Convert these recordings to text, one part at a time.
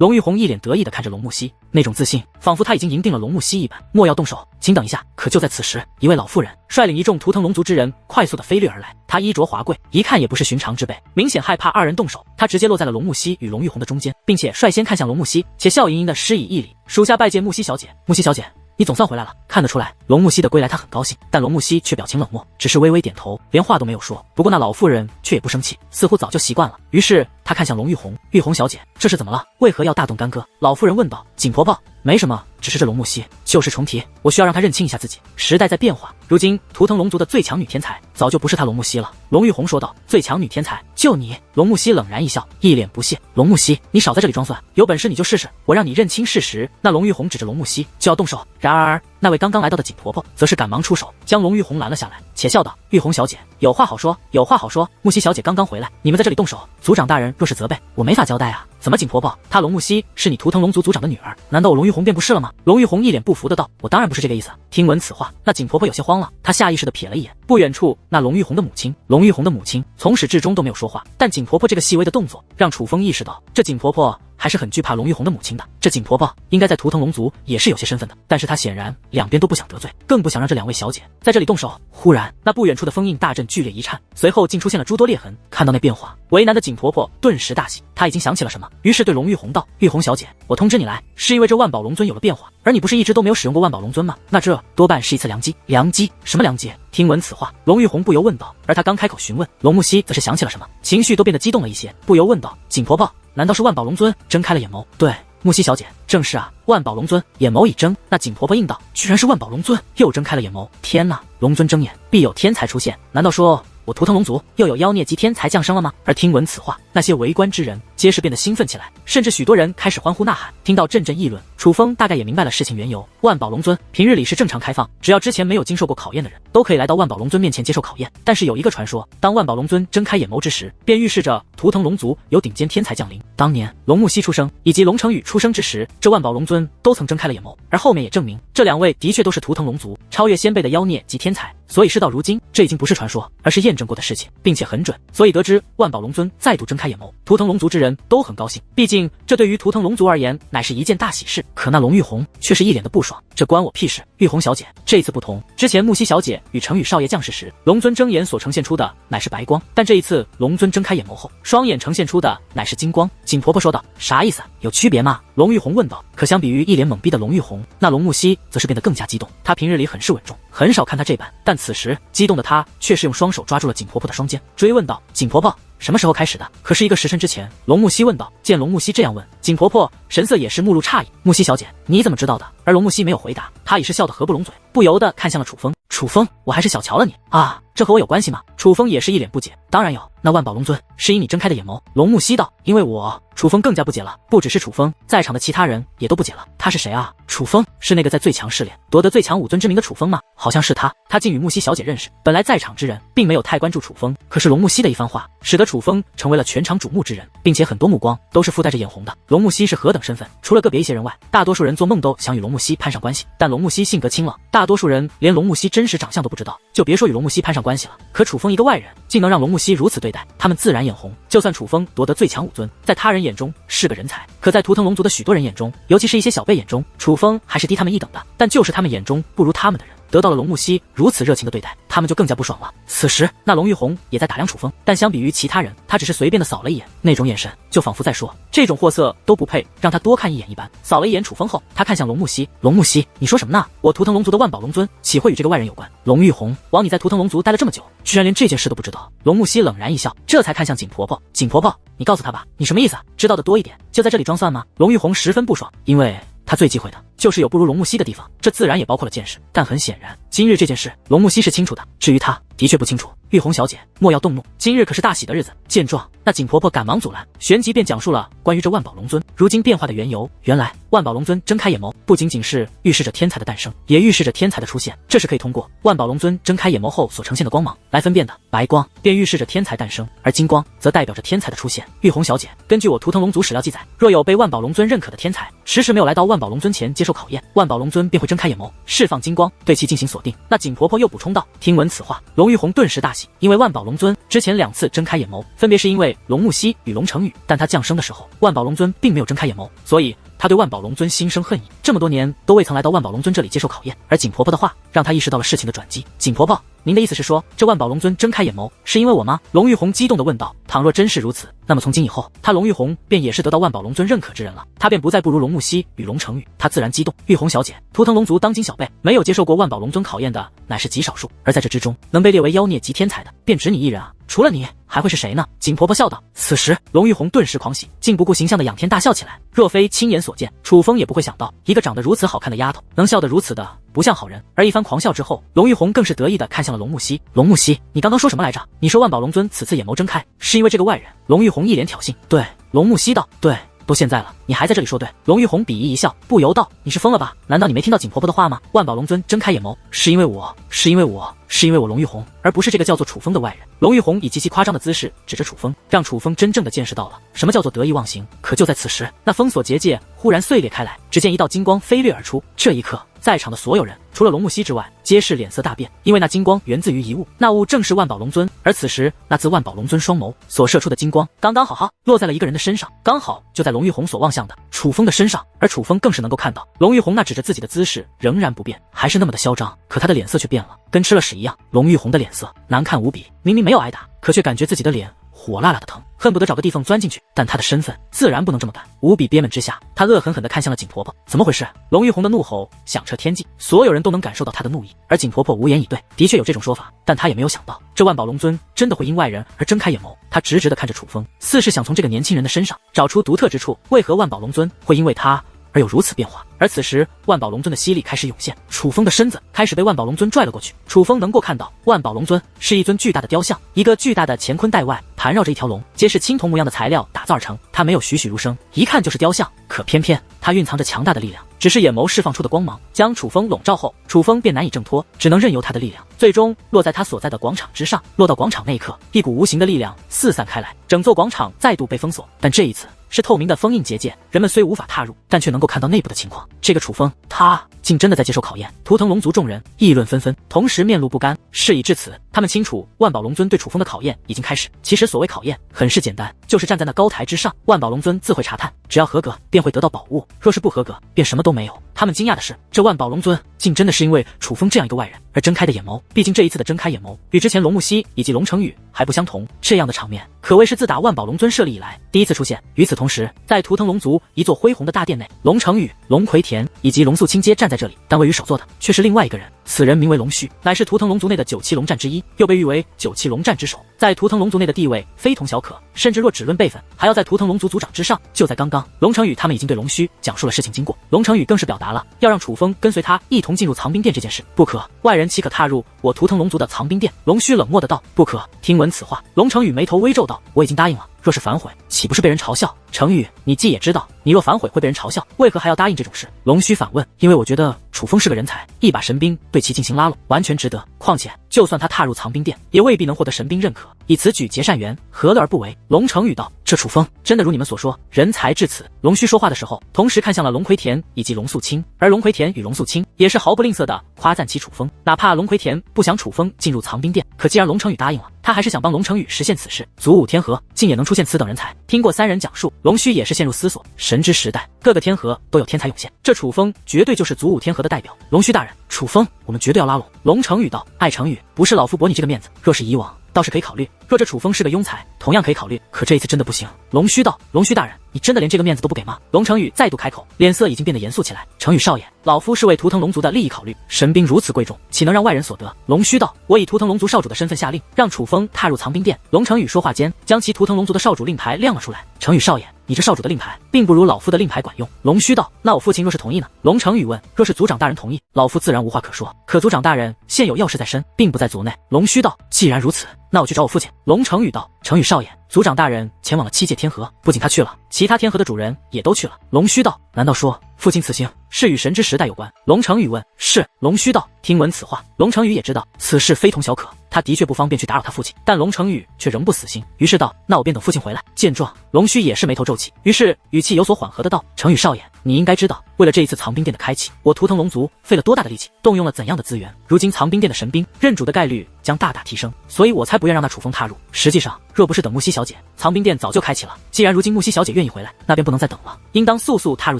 龙玉红一脸得意地看着龙木溪，那种自信仿佛他已经赢定了龙木溪一般。莫要动手，请等一下。可就在此时，一位老妇人率领一众图腾龙族之人快速地飞掠而来。她衣着华贵，一看也不是寻常之辈，明显害怕二人动手。她直接落在了龙木溪与龙玉红的中间，并且率先看向龙木溪，且笑盈盈地施以一礼，属下拜见木溪小姐。木溪小姐，你总算回来了。看得出来，龙木溪的归来他很高兴，但龙木溪却表情冷漠，只是微微点头，连话都没有说。不过那老妇人却也不生气，似乎早就习惯了。于是他看向龙玉红，玉红小姐，这是怎么了？为何要大动干戈？老妇人问道。景婆婆，没什么，只是这龙木溪旧事重提，我需要让她认清一下自己。时代在变化，如今图腾龙族的最强女天才早就不是她龙木溪了。龙玉红说道。最强女天才就你？龙木溪冷然一笑，一脸不屑。龙木溪，你少在这里装蒜，有本事你就试试，我让你认清事实。那龙玉红指着龙木溪就要动手，然而那位刚刚来到的景婆婆则是赶忙出手，将龙玉红拦了下来，且笑道。玉红小姐，有话好说，有话好说。木溪小姐刚刚回来，你们在这里动手，族长大人若是责备，我没法交代啊。怎么景婆婆，她龙木溪是你图腾龙族族长的女儿，难道我龙玉红便不是了吗？龙玉红一脸不服的道。我当然不是这个意思。听闻此话，那景婆婆有些慌了，她下意识的瞥了一眼不远处那龙玉红的母亲。龙玉红的母亲从始至终都没有说话，但景婆婆这个细微的动作让楚风意识到，这景婆婆还是很惧怕龙玉红的母亲的。这景婆婆应该在图腾龙族也是有些身份的，但是她显然两边都不想得罪，更不想让这两位小姐在这里动手。忽然，那不远处的封印大阵剧烈一颤，随后竟出现了诸多裂痕。看到那变化，为难的景婆婆顿时大喜，她已经想起了什么，于是对龙玉红道。玉红小姐，我通知你来，是因为这万宝龙尊有了变化，而你不是一直都没有使用过万宝龙尊吗？那这多半是一次良机。良机？什么良机？听闻此话，龙玉红不由问道。而她刚开口询问，龙木溪则是想起了什么，情绪都变得激动了一些，不由问道。景婆婆，难道是万宝龙尊睁开了眼眸？对，木溪小姐，正是啊，万宝龙尊眼眸已睁。那景婆婆应道。居然是万宝龙尊又睁开了眼眸，天哪！龙尊睁眼必有天才出现，难道说我图腾龙族又有妖孽级天才降生了吗？而听闻此话，那些围观之人皆是变得兴奋起来，甚至许多人开始欢呼呐喊。听到阵阵议论，楚风大概也明白了事情缘由。万宝龙尊平日里是正常开放，只要之前没有经受过考验的人都可以来到万宝龙尊面前接受考验。但是有一个传说，当万宝龙尊睁开眼眸之时，便预示着图腾龙族有顶尖天才降临。当年龙木溪出生以及龙成宇出生之时，这万宝龙尊都曾睁开了眼眸，而后面也证明这两位的确都是图腾龙族超越先辈的妖孽及天才。所以事到如今，这已经不是传说，而是验证过的事情，并且很准。所以得知万宝龙尊再度睁开眼眸，图腾龙族之人都很高兴，毕竟这对于图腾龙族而言乃是一件大喜事。可那龙玉红却是一脸的不爽，这关我屁事。玉红小姐，这一次不同，之前木溪小姐与成宇少爷降世时，龙尊睁眼所呈现出的乃是白光，但这一次龙尊睁开眼眸后，双眼呈现出的乃是金光。景婆婆说道。啥意思？有区别吗？龙玉红问道。可相比于一脸懵逼的龙玉红，那龙木溪则是变得更加激动。他平日里很是稳重，很少看他这般，但此时激动的他却是用双手抓住了景婆婆的双肩，追问道。景婆婆，什么时候开始的？可是一个时辰之前。龙木溪问道。见龙木溪这样问，景婆婆神色也是目露诧异。木溪小姐，你怎么知道的？而龙木溪没有回答，他已是笑得合不拢嘴，不由得看向了楚风。楚风，我还是小瞧了你啊，这和我有关系吗？楚风也是一脸不解。当然有，那万宝龙尊是以你睁开的眼眸。龙木溪道。因为我……楚风更加不解了，不只是楚风，在场的其他人也都不解了。他是谁啊？楚风是那个在最强试炼夺得最强武尊之名的楚风吗？好像是他，他竟与木溪小姐认识。本来在场之人并没有太关注楚风，可是龙木溪的一番话，使得楚风成为了全场瞩目之人，并且很多目光都是附带着眼红的。龙木溪是何等身份？除了个别一些人外，大多数人做梦都想与龙木溪攀上关系。但龙木溪性格清冷，大多数人连龙木溪真实长相都不知道，就别说与龙木溪攀上关系了。可楚风一个外人，竟能让龙木溪如此对待，他们自然眼红。就算楚风夺得最强武尊，在他人眼中是个人才，可在图腾龙族的许多人眼中，尤其是一些小辈眼中，楚风还是低他们一等的。但就是他们眼中不如他们的人，得到了龙木溪如此热情的对待，他们就更加不爽了。此时那龙玉红也在打量楚风，但相比于其他人，他只是随便的扫了一眼，那种眼神就仿佛在说，这种货色都不配让他多看一眼一般。扫了一眼楚风后，他看向龙木溪。龙木溪，你说什么呢？我图腾龙族的万宝龙尊岂会与这个外人有关？龙玉红，枉你在图腾龙族待了这么久，居然连这件事都不知道。龙木溪冷然一笑，这才看向景婆婆。景婆婆，你告诉他吧。你什么意思？知道的多一点，就在这里装蒜吗？龙玉红十分不爽，因为他最忌讳的就是有不如龙木溪的地方，这自然也包括了见识。但很显然，今日这件事龙木溪是清楚的，至于他的确不清楚。玉红小姐，莫要动怒，今日可是大喜的日子。见状，那景婆婆赶忙阻拦，旋即便讲述了关于这万宝龙尊如今变化的缘由。原来万宝龙尊睁开眼眸，不仅仅是预示着天才的诞生，也预示着天才的出现，这是可以通过万宝龙尊睁开眼眸后所呈现的光芒来分辨的。白光便预示着天才诞生，而金光则代表着天才的出现。玉红小姐，根据我图腾龙族史料记载，若有被万宝龙尊认可的天才迟迟没有来到万宝龙尊前接受考验，万宝龙尊便会睁开眼眸，释放金光，对其进行锁定。那景婆婆又补充道。听闻此话，龙玉红顿时大喜，系，因为万宝龙尊之前2次睁开眼眸，分别是因为龙木溪与龙成宇，但他降生的时候，万宝龙尊并没有睁开眼眸，所以他对万宝龙尊心生恨意，这么多年都未曾来到万宝龙尊这里接受考验。而景婆婆的话让他意识到了事情的转机。景婆婆，您的意思是说，这万宝龙尊睁开眼眸是因为我吗？龙玉红激动地问道。倘若真是如此，那么从今以后，他龙玉红便也是得到万宝龙尊认可之人了，他便不再不如龙木溪与龙成宇。他自然激动。玉红小姐，图腾龙族当今小辈没有接受过万宝龙尊考验的乃是极少数，而在这之中能被列为妖孽级天才的便只你一人啊，除了你还会是谁呢？景婆婆笑道。此时龙玉红顿时狂喜，竟不顾形象的仰天大笑起来。若非亲眼所见，楚风也不会想到一个长得如此好看的丫头能笑得如此的不像好人。而一番狂笑之后，龙玉红更是得意地看向了龙木溪。龙木溪，你刚刚说什么来着？你说万宝龙尊此次眼眸睁开是因为这个外人？龙玉红一脸挑衅。对，龙木溪道。对，都现在了，你还在这里说对？龙玉红鄙夷一笑，不由道：你是疯了吧？难道你没听到景婆婆的话吗？万宝龙尊睁开眼眸是因为我龙玉红，而不是这个叫做楚风的外人。龙玉红以极其夸张的姿势指着楚风，让楚风真正的见识到了什么叫做得意忘形。可就在此时，那封锁结界忽然碎裂开来，只见一道金光飞掠而出。这一刻，在场的所有人除了龙木溪之外，皆是脸色大变，因为那金光源自于一物，那物正是万宝龙尊。而此时，那自万宝龙尊双眸所射出的金光，刚刚好落在了一个人的身上，刚好就在龙玉红所望向的楚风的身上。而楚风更是能够看到，龙玉红那指着自己的姿势仍然不变，还是那么的嚣张，可他的脸色却变了，跟吃了屎一样。龙玉红的脸色难看无比，明明没有挨打，可却感觉自己的脸火辣辣的疼，恨不得找个地方钻进去。但他的身份自然不能这么干，无比憋闷之下，他恶狠狠地看向了景婆婆。怎么回事？龙玉红的怒吼响彻天际，所有人都能感受到他的怒意。而景婆婆无言以对，的确有这种说法，但她也没有想到这万宝龙尊真的会因外人而睁开眼眸。她直直地看着楚风，似是想从这个年轻人的身上找出独特之处。为何万宝龙尊会因为他而有如此变化？而此时万宝龙尊的吸力开始涌现，楚风的身子开始被万宝龙尊拽了过去。楚风能够看到万宝龙尊是一尊巨大的雕像，一个巨大的乾坤带外盘绕着一条龙，皆是青铜模样的材料打造而成。它没有栩栩如生，一看就是雕像，可偏偏它蕴藏着强大的力量。只是眼眸释放出的光芒将楚风笼罩后，楚风便难以挣脱，只能任由他的力量最终落在他所在的广场之上。落到广场那一刻，一股无形的力量四散开来，整座广场再度被封锁，但这一次是透明的封印结界，人们虽无法踏入，但却能够看到内部的情况。这个楚风，他竟真的在接受考验。图腾龙族众人议论纷纷，同时面露不甘。事已至此，他们清楚万宝龙尊对楚风的考验已经开始。其实所谓考验很是简单，就是站在那高台之上，万宝龙尊自会查探，只要合格便会得到宝物，若是不合格便什么都没有。他们惊讶的是，这万宝龙尊竟真的是因为楚风这样一个外人而睁开的眼眸。毕竟这一次的睁开眼眸与之前龙木溪以及龙成宇还不相同，这样的场面可谓是自打万宝龙尊设立以来第一次出现。与此同时，在图腾龙族一座恢宏的大殿内，龙成宇、龙葵田以及龙素清皆站在这里，但位于首座的却是另外一个人，此人名为龙须，乃是图腾龙族内的9期龙战之一，又被誉为9期龙战之首，在图腾龙族内的地位非同小可，甚至若只论辈分，还要在图腾龙族族长之上。就在刚刚，龙成宇他们已经对龙须讲述了事情经过，龙成宇更是表达了要让楚风跟随他一同进入藏兵殿这件事。不可，外人岂可踏入我图腾龙族的藏兵殿？龙须冷漠的道。不可。听闻此话，龙成宇眉头微皱道，我已经答应了，若是反悔，岂不是被人嘲笑？成宇，你既也知道你若反悔会被人嘲笑，为何还要答应这种事？龙须反问。因为我觉得楚风是个人才，一把神兵对其进行拉拢，完全值得。况且就算他踏入藏兵殿，也未必能获得神兵认可，以此举结善缘，何乐而不为？龙成宇道。这楚风真的如你们所说，人才至此。龙须说话的时候，同时看向了龙葵田以及龙素清，而龙葵田与龙素清也是毫不吝啬的夸赞起楚风。哪怕龙葵田不想楚风进入藏兵殿，可既然龙成宇答应了，他还是想帮龙成宇实现此事。祖武天河竟也能出现此等人才。听过三人讲述，龙须也是陷入思索。神之时代，各个天河都有天才涌现，这楚风绝对就是祖武天河的代表。龙须大人，楚风我们绝对要拉拢。龙成宇道。爱成宇，不是老夫驳你这个面子，若是以往倒是可以考虑，若这楚风是个庸才，同样可以考虑，可这一次真的不行。龙须道。龙须大人，你真的连这个面子都不给吗？龙成宇再度开口，脸色已经变得严肃起来。成宇少爷，老夫是为图腾龙族的利益考虑，神兵如此贵重，岂能让外人所得？龙须道。我以图腾龙族少主的身份下令，让楚风踏入藏兵殿。龙成宇说话间，将其图腾龙族的少主令牌亮了出来。成宇少爷，你这少主的令牌并不如老夫的令牌管用。龙须道。那我父亲若是同意呢？龙成宇问。若是族长大人同意，老夫自然无话可说，可族长大人现有要事在身，并不在族内。龙须道。既然如此，那我去找我父亲。龙成宇道。成宇少爷，族长大人前往了7界天河，不仅他去了，其他天河的主人也都去了。龙须道。难道说父亲此行是与神之时代有关？龙成宇问。是。龙须道。听闻此话，龙成宇也知道此事非同小可，他的确不方便去打扰他父亲，但龙成宇却仍不死心，于是道：那我便等父亲回来。见状，龙须也是眉头皱起，于是语气有所缓和的道：成宇少爷，你应该知道，为了这一次藏兵殿的开启，我图腾龙族费了多大的力气，动用了怎样的资源？如今藏兵殿的神兵认主的概率将大大提升，所以我才不愿让那楚风踏入。实际上，若不是等木西小姐，藏兵殿早就开启了。既然如今木西小姐愿意回来，那便不能再等了，应当速速踏入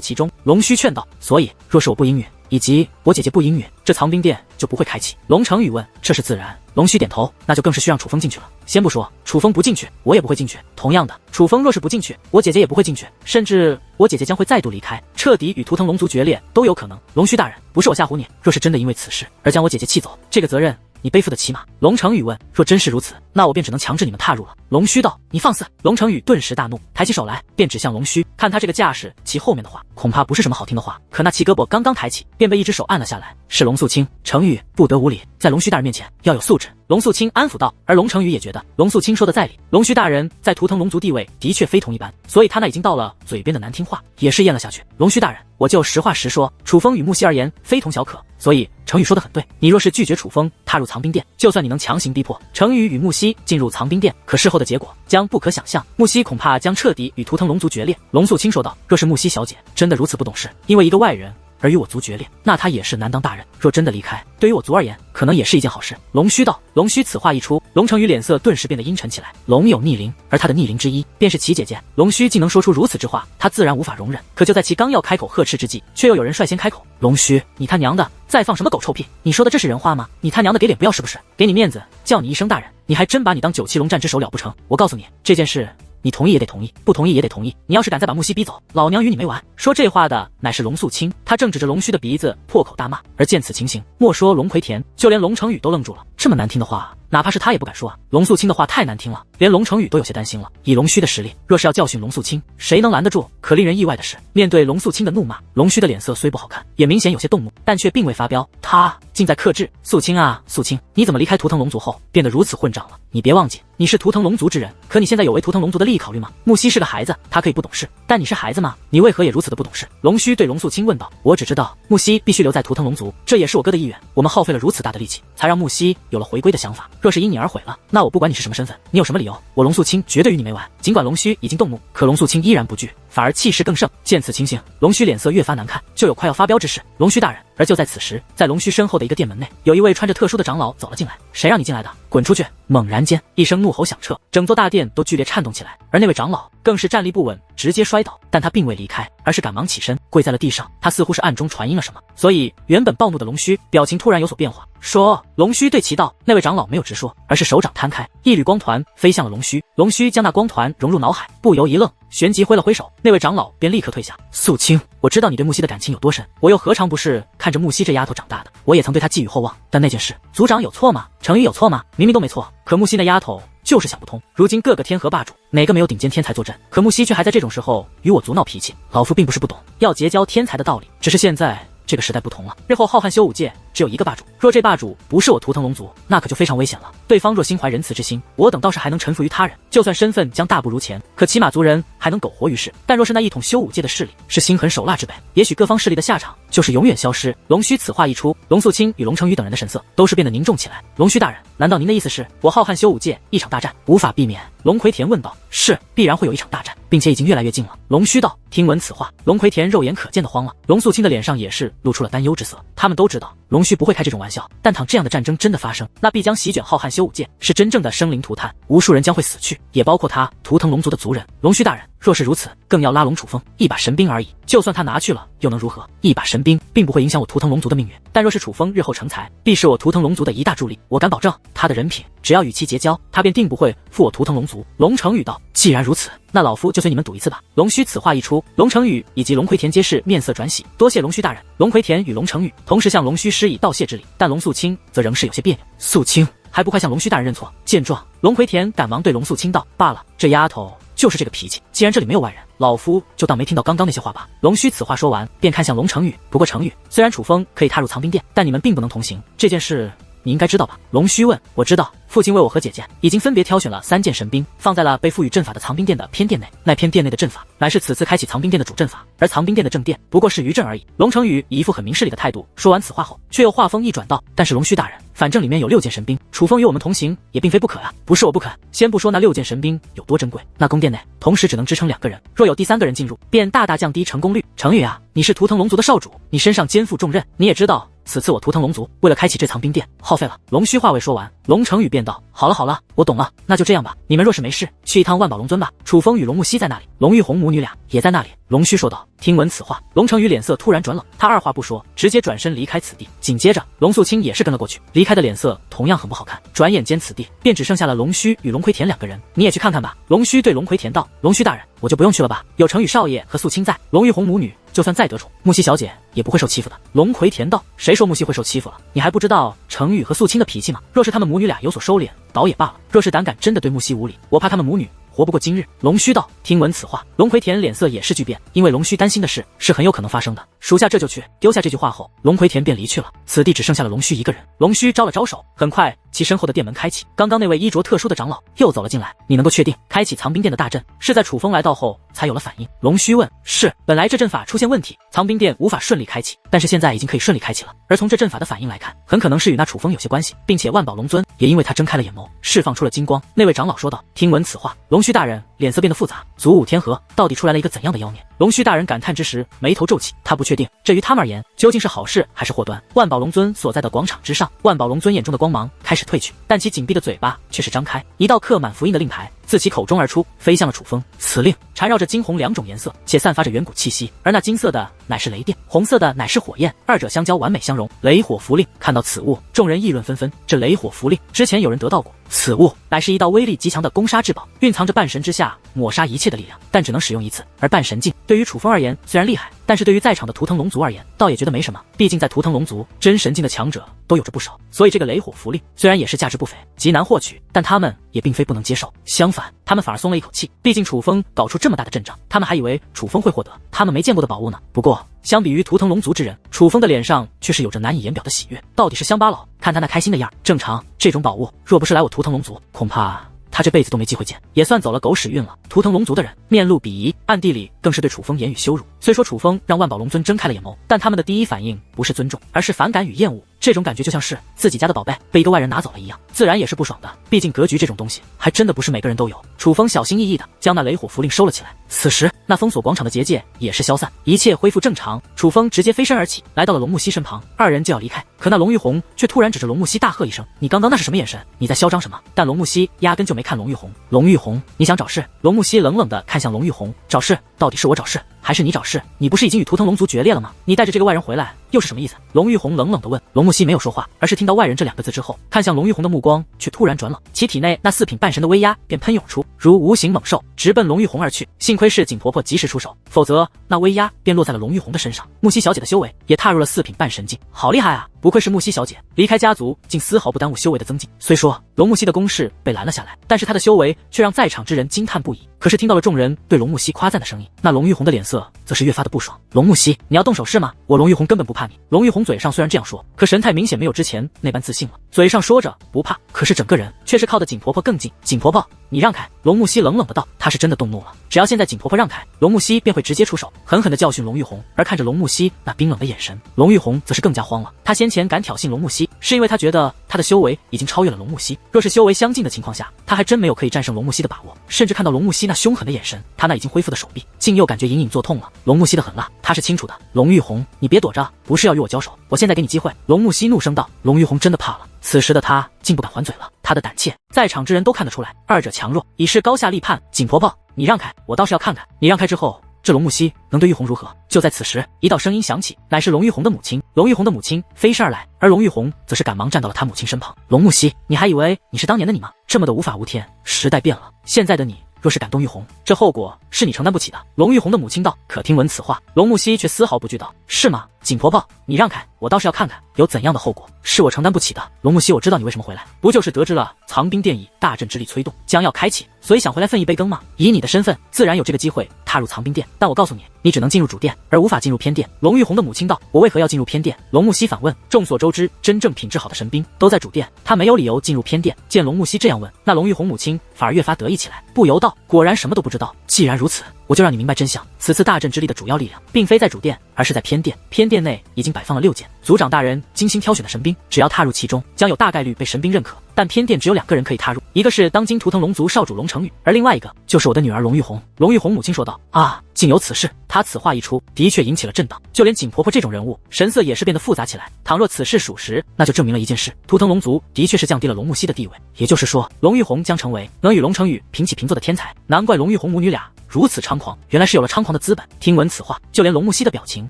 其中。龙须劝道。所以，若是我不应允，以及我姐姐不应允，这藏兵殿就不会开启。龙成宇问：这是自然。龙须点头，那就更是需让楚风进去了。先不说楚风不进去，我也不会进去。同样的，楚风若是不进去，我姐姐也不会进去，甚至我姐姐将会再度离开，彻底与图腾龙族决裂都有可能。龙须大人，不是我吓唬你，若是真的因为此事而将我姐姐气走，这个责任你背负得起吗？龙成宇问。若真是如此，那我便只能强制你们踏入了。龙须道。你放肆！龙成宇顿时大怒，抬起手来便指向龙须，看他这个架势，其后面的话恐怕不是什么好听的话。可那齐胳膊刚刚抬起，便被一只手按了下来。是龙素清。成宇不得无礼，在龙须大人面前要有素质。龙素清安抚道。而龙成宇也觉得龙素清说的在理，龙须大人在图腾龙族地位的确非同一般，所以他那已经到了嘴边的难听话也是咽了下去。龙须大人，我就实话实说，楚风与木西而言非同小可，所以成宇说的很对。你若是拒绝楚风踏入藏兵殿，就算你能强行逼迫成宇与木西进入藏兵殿，可事后的结果将不可想象，木西恐怕将彻底与图腾龙族决裂。龙素清说道。若是木西小姐真的如此不懂事，因为一个外人而与我族决裂，那他也是难当大人。若真的离开，对于我族而言，可能也是一件好事。龙须道。龙须此话一出，龙成宇脸色顿时变得阴沉起来。龙有逆鳞，而他的逆鳞之一便是其姐姐。龙须竟能说出如此之话，他自然无法容忍。可就在其刚要开口呵斥之际，却又有人率先开口。龙须，你他娘的再放什么狗臭屁？你说的这是人话吗？你他娘的给脸不要是不是？给你面子叫你一声大人，你还真把你当九七龙战之首了不成？我告诉你，这件事你同意也得同意，不同意也得同意。你要是敢再把木西逼走，老娘与你没完。说这话的乃是龙素清，他正指着龙须的鼻子破口大骂。而见此情形，莫说龙葵田，就连龙成宇都愣住了。这么难听的话，哪怕是他也不敢说啊。龙素清的话太难听了，连龙成宇都有些担心了。以龙须的实力，若是要教训龙素清，谁能拦得住？可令人意外的是，面对龙素清的怒骂，龙须的脸色虽不好看，也明显有些动怒，但却并未发飙，他竟在克制。素清啊，素清，你怎么离开图腾龙族后变得如此混账了？你别忘记，你是图腾龙族之人，可你现在有为图腾龙族的利益考虑吗？木西是个孩子，他可以不懂事，但你是孩子吗？你为何也如此的不懂事？龙须对龙素清问道。我只知道木西必须留在图腾龙族，这也是我哥的意愿。我们耗费了如此大的力气，才让木西有了回归的想法。若是因你而毁了，那我不管你是什么身份，你有什么理由，我龙素清绝对与你没完。尽管龙须已经动怒，可龙素清依然不惧，反而气势更盛。见此情形，龙须脸色越发难看，就有快要发飙之势。龙须大人。而就在此时，在龙须身后的一个殿门内，有一位穿着特殊的长老走了进来。谁让你进来的？滚出去！猛然间，一声怒吼响彻，整座大殿都剧烈颤动起来。而那位长老更是站立不稳，直接摔倒。但他并未离开，而是赶忙起身，跪在了地上。他似乎是暗中传音了什么，所以原本暴怒的龙须表情突然有所变化。说，龙须对其道。那位长老没有直说，而是手掌摊开，一缕光团飞向了龙须。龙须将那光团融入脑海，不由一愣，旋即挥了挥手，那位长老便立刻退下。素清，我知道你对木西的感情有多深，我又何尝不是看着木西这丫头长大的？我也曾对她寄予厚望，但那件事，族长有错吗？成宇有错吗？明明都没错，可木西那丫头就是想不通。如今各个天河霸主，哪个没有顶尖天才坐镇？可木西却还在这种时候与我族闹脾气。老夫并不是不懂要结交天才的道理，只是现在这个时代不同了，日后浩瀚修武界只有一个霸主，若这霸主不是我图腾龙族，那可就非常危险了。对方若心怀仁慈之心，我等倒是还能臣服于他人，就算身份将大不如前，可起码族人还能苟活于世。但若是那一统修武界的势力是心狠手辣之辈，也许各方势力的下场就是永远消失。龙须此话一出，龙素清与龙成宇等人的神色都是变得凝重起来。龙须大人，难道您的意思是我浩瀚修武界一场大战无法避免？龙葵田问道。是，必然会有一场大战，并且已经越来越近了。龙须道。听闻此话，龙葵田肉眼可见的慌了，龙素清的脸上也是露出了担忧之色。他们都知道龙须不会开这种玩笑，但倘这样的战争真的发生，那必将席卷浩瀚修武界，是真正的生灵涂炭，无数人将会死去，也包括他图腾龙族的族人。龙须大人，若是如此，更要拉拢楚风，一把神兵而已，就算他拿去了又能如何？一把神兵并不会影响我图腾龙族的命运，但若是楚风日后成才，必是我图腾龙族的一大助力。我敢保证，他的人品只要与其结交，他便定不会负我图腾龙族。龙成宇道。既然如此，那老夫就随你们赌一次吧。龙须此话一出，龙成宇以及龙葵田皆是面色转喜，多谢龙须大人。龙葵田与龙成宇同时向龙须施以道谢之礼，但龙素清则仍是有些别扭。素清，还不快向龙须大人认错？见状，龙葵田赶忙对龙素清道：罢了，这丫头就是这个脾气，既然这里没有外人，老夫就当没听到刚刚那些话吧。龙须此话说完，便看向龙成宇。不过成宇，虽然楚风可以踏入藏兵殿，但你们并不能同行，这件事你应该知道吧？龙须问。我知道，父亲为我和姐姐已经分别挑选了3件神兵，放在了被赋予阵法的藏兵殿的偏殿内。那偏殿内的阵法乃是此次开启藏兵殿的主阵法，而藏兵殿的正殿不过是余阵而已。龙成宇以一副很明事理的态度说完此话后，却又话锋一转道：但是龙须大人，反正里面有6件神兵，楚风与我们同行也并非不可啊。不是我不肯，先不说那6件神兵有多珍贵，那宫殿内同时只能支撑2个人，若有第3个人进入，便大大降低成功率。成宇啊，你是图腾龙族的少主，你身上肩负重任，你也知道此次我图腾龙族为了开启这藏兵殿，耗费了。龙须话未说完，龙成宇便道：好了好了，我懂了，那就这样吧。你们若是没事，去一趟万宝龙尊吧。楚风与龙木溪在那里，龙玉红母女俩也在那里。龙须说道。听闻此话，龙成宇脸色突然转冷，他二话不说，直接转身离开此地。紧接着，龙素清也是跟了过去，离开的脸色同样很不好看。转眼间，此地便只剩下了龙须与龙葵田2个人。你也去看看吧。龙须对龙葵田道。龙须大人，我就不用去了吧？有成宇少爷和素清在，龙玉红母女就算再得宠，木西小姐也不会受欺负的。龙葵田道。谁说木西会受欺负了？你还不知道成宇和素清的脾气吗？若是他们母女俩有所收敛，倒也罢了；若是胆敢真的对木西无礼，我怕他们母女活不过今日。龙须道。听闻此话，龙葵田脸色也是巨变，因为龙须担心的事是很有可能发生的。属下这就去。丢下这句话后，龙葵田便离去了。此地只剩下了龙须一个人。龙须招了招手，很快其身后的殿门开启，刚刚那位衣着特殊的长老又走了进来。你能够确定开启藏兵殿的大阵是在楚风来到后才有了反应？龙须问。是，本来这阵法出现问题，藏兵殿无法顺利开启，但是现在已经可以顺利开启了。而从这阵法的反应来看，很可能是与那楚风有些关系，并且万宝龙尊也因为他睁开了眼眸，释放出了金光。那位长老说道。听闻此话，龙须大人脸色变得复杂。祖武天河到底出来了一个怎样的妖孽？龙须大人感叹之时，眉头皱起，他不确定这于他们而言究竟是好事还是祸端。万宝龙尊所在的广场之上，万宝龙尊眼中的光芒开始褪去，但其紧闭的嘴巴却是张开，一道刻满符印的令牌自其口中而出，飞向了楚风。此令缠绕着金红2种颜色，且散发着远古气息，而那金色的乃是雷电，红色的乃是火焰，二者相交完美相融。雷火符令。看到此物，众人议论纷纷。这雷火符令之前有人得到过，此物乃是一道威力极强的攻杀至宝，蕴藏着半神之下抹杀一切的力量，但只能使用一次。而半神境对于楚风而言虽然厉害，但是对于在场的图腾龙族而言倒也觉得没什么，毕竟在图腾龙族真神境的强者都有着不少，所以这个雷火符令虽然也是价值不菲，极难获取，但他们也并非不能接受，相反他们反而松了一口气，毕竟楚风搞出这么大的阵仗，他们还以为楚风会获得他们没见过的宝物呢。不过相比于图腾龙族之人，楚风的脸上却是有着难以言表的喜悦，到底是乡巴佬，看他那开心的样，正常这种宝物若不是来我图腾龙族，恐怕他这辈子都没机会见，也算走了狗屎运了。图腾龙族的人面露鄙夷，暗地里更是对楚风言语羞辱。虽说楚风让万宝龙尊睁开了眼眸，但他们的第一反应不是尊重，而是反感与厌恶。这种感觉就像是自己家的宝贝被一个外人拿走了一样，自然也是不爽的。毕竟格局这种东西还真的不是每个人都有。楚风小心翼翼地将那雷火符令收了起来。此时那封锁广场的结界也是消散，一切恢复正常。楚风直接飞身而起，来到了龙木溪身旁，二人就要离开，可那龙玉红却突然指着龙木溪大喝一声：你刚刚那是什么眼神？你在嚣张什么？但龙木溪压根就没看龙玉红。龙玉红，你想找事？龙木溪冷冷地看向龙玉红，找事？到底是我找事还是你找事？你不是已经与图腾龙族决裂了吗？你带着这个外人回来又是什么意思？龙玉红冷冷地问。龙木溪没有说话，而是听到外人这2个字之后，看向龙玉红的目光却突然转冷，其体内那4品半神的威压便喷涌出，如无形猛兽直奔龙玉红而去。幸亏是景婆婆及时出手，否则那威压便落在了龙玉红的身上。木溪小姐的修为也踏入了4品半神境，好厉害啊！不愧是木溪小姐，离开家族竟丝毫不耽误修为的增进。虽说龙木溪的攻势被拦了下来，但是她的修为却让在场之人惊叹不已。可是听到了众人对龙木溪夸赞的声音，那龙玉红的脸色则是越发的不爽。龙木溪，你要动手是吗？我龙玉红根本不怕你。龙玉红嘴上虽然这样说，可神态明显没有之前那般自信了，嘴上说着不怕，可是整个人却是靠得景婆婆更近。景婆婆，你让开！龙木溪冷冷的道。她是真的动怒了，只要现在景婆婆让开，龙木溪便会直接出手，狠狠地教训龙玉红。而看着龙木溪那冰冷的眼神，龙玉红则是更加慌了。她先前敢挑衅龙木溪，是因为她觉得她的修为已经超越了龙木溪，若是修为相近的情况下，她还真没有可以战胜龙木溪的把握。甚至看到龙木溪那凶狠的眼神，她那已经恢复的手臂竟又感觉隐隐作痛了。龙木溪的狠辣她是清楚的。龙玉红，你别躲着，不是要与我交手，我现在给你机会。龙木溪怒声道。龙玉红真的怕了，此时的她竟不敢还嘴了，她的胆怯在场之人都看得出来，二者强弱已是高下立判。景婆婆，你让开，我倒是要看看你让开之后这龙木溪能对玉红如何。就在此时，一道声音响起，乃是龙玉红的母亲。龙玉红的母亲飞身而来，而龙玉红则是赶忙站到了他母亲身旁。龙木溪，你还以为你是当年的你吗？这么的无法无天，时代变了，现在的你若是敢动玉红，这后果是你承担不起的。龙玉红的母亲道。可听闻此话，龙木溪却丝毫不惧道。是吗？景婆婆，你让开，我倒是要看看有怎样的后果是我承担不起的。龙木西，我知道你为什么回来，不就是得知了藏兵殿以大阵之力催动，将要开启，所以想回来分一杯羹吗？以你的身份，自然有这个机会踏入藏兵殿，但我告诉你，你只能进入主殿，而无法进入偏殿。龙玉红的母亲道：我为何要进入偏殿？龙木西反问。众所周知，真正品质好的神兵都在主殿，他没有理由进入偏殿。见龙木西这样问，那龙玉红母亲反而越发得意起来，不由道：果然什么都不知道。既然如此，我就让你明白真相。此次大阵之力的主要力量，并非在主殿，而是在偏殿。偏殿内已经摆放了6件族长大人精心挑选的神兵，只要踏入其中，将有大概率被神兵认可。但偏殿只有2个人可以踏入，一个是当今图腾龙族少主龙成宇，而另外一个就是我的女儿龙玉红。龙玉红母亲说道：啊，竟有此事！她此话一出，的确引起了震荡，就连景婆婆这种人物，神色也是变得复杂起来。倘若此事属实，那就证明了一件事：图腾龙族的确是降低了龙木西的地位，也就是说，龙玉红将成为能与龙成宇平起平坐的天才。难怪龙玉红母女俩如此猖狂，原来是有了猖狂的资本。听闻此话，就连龙木西的表情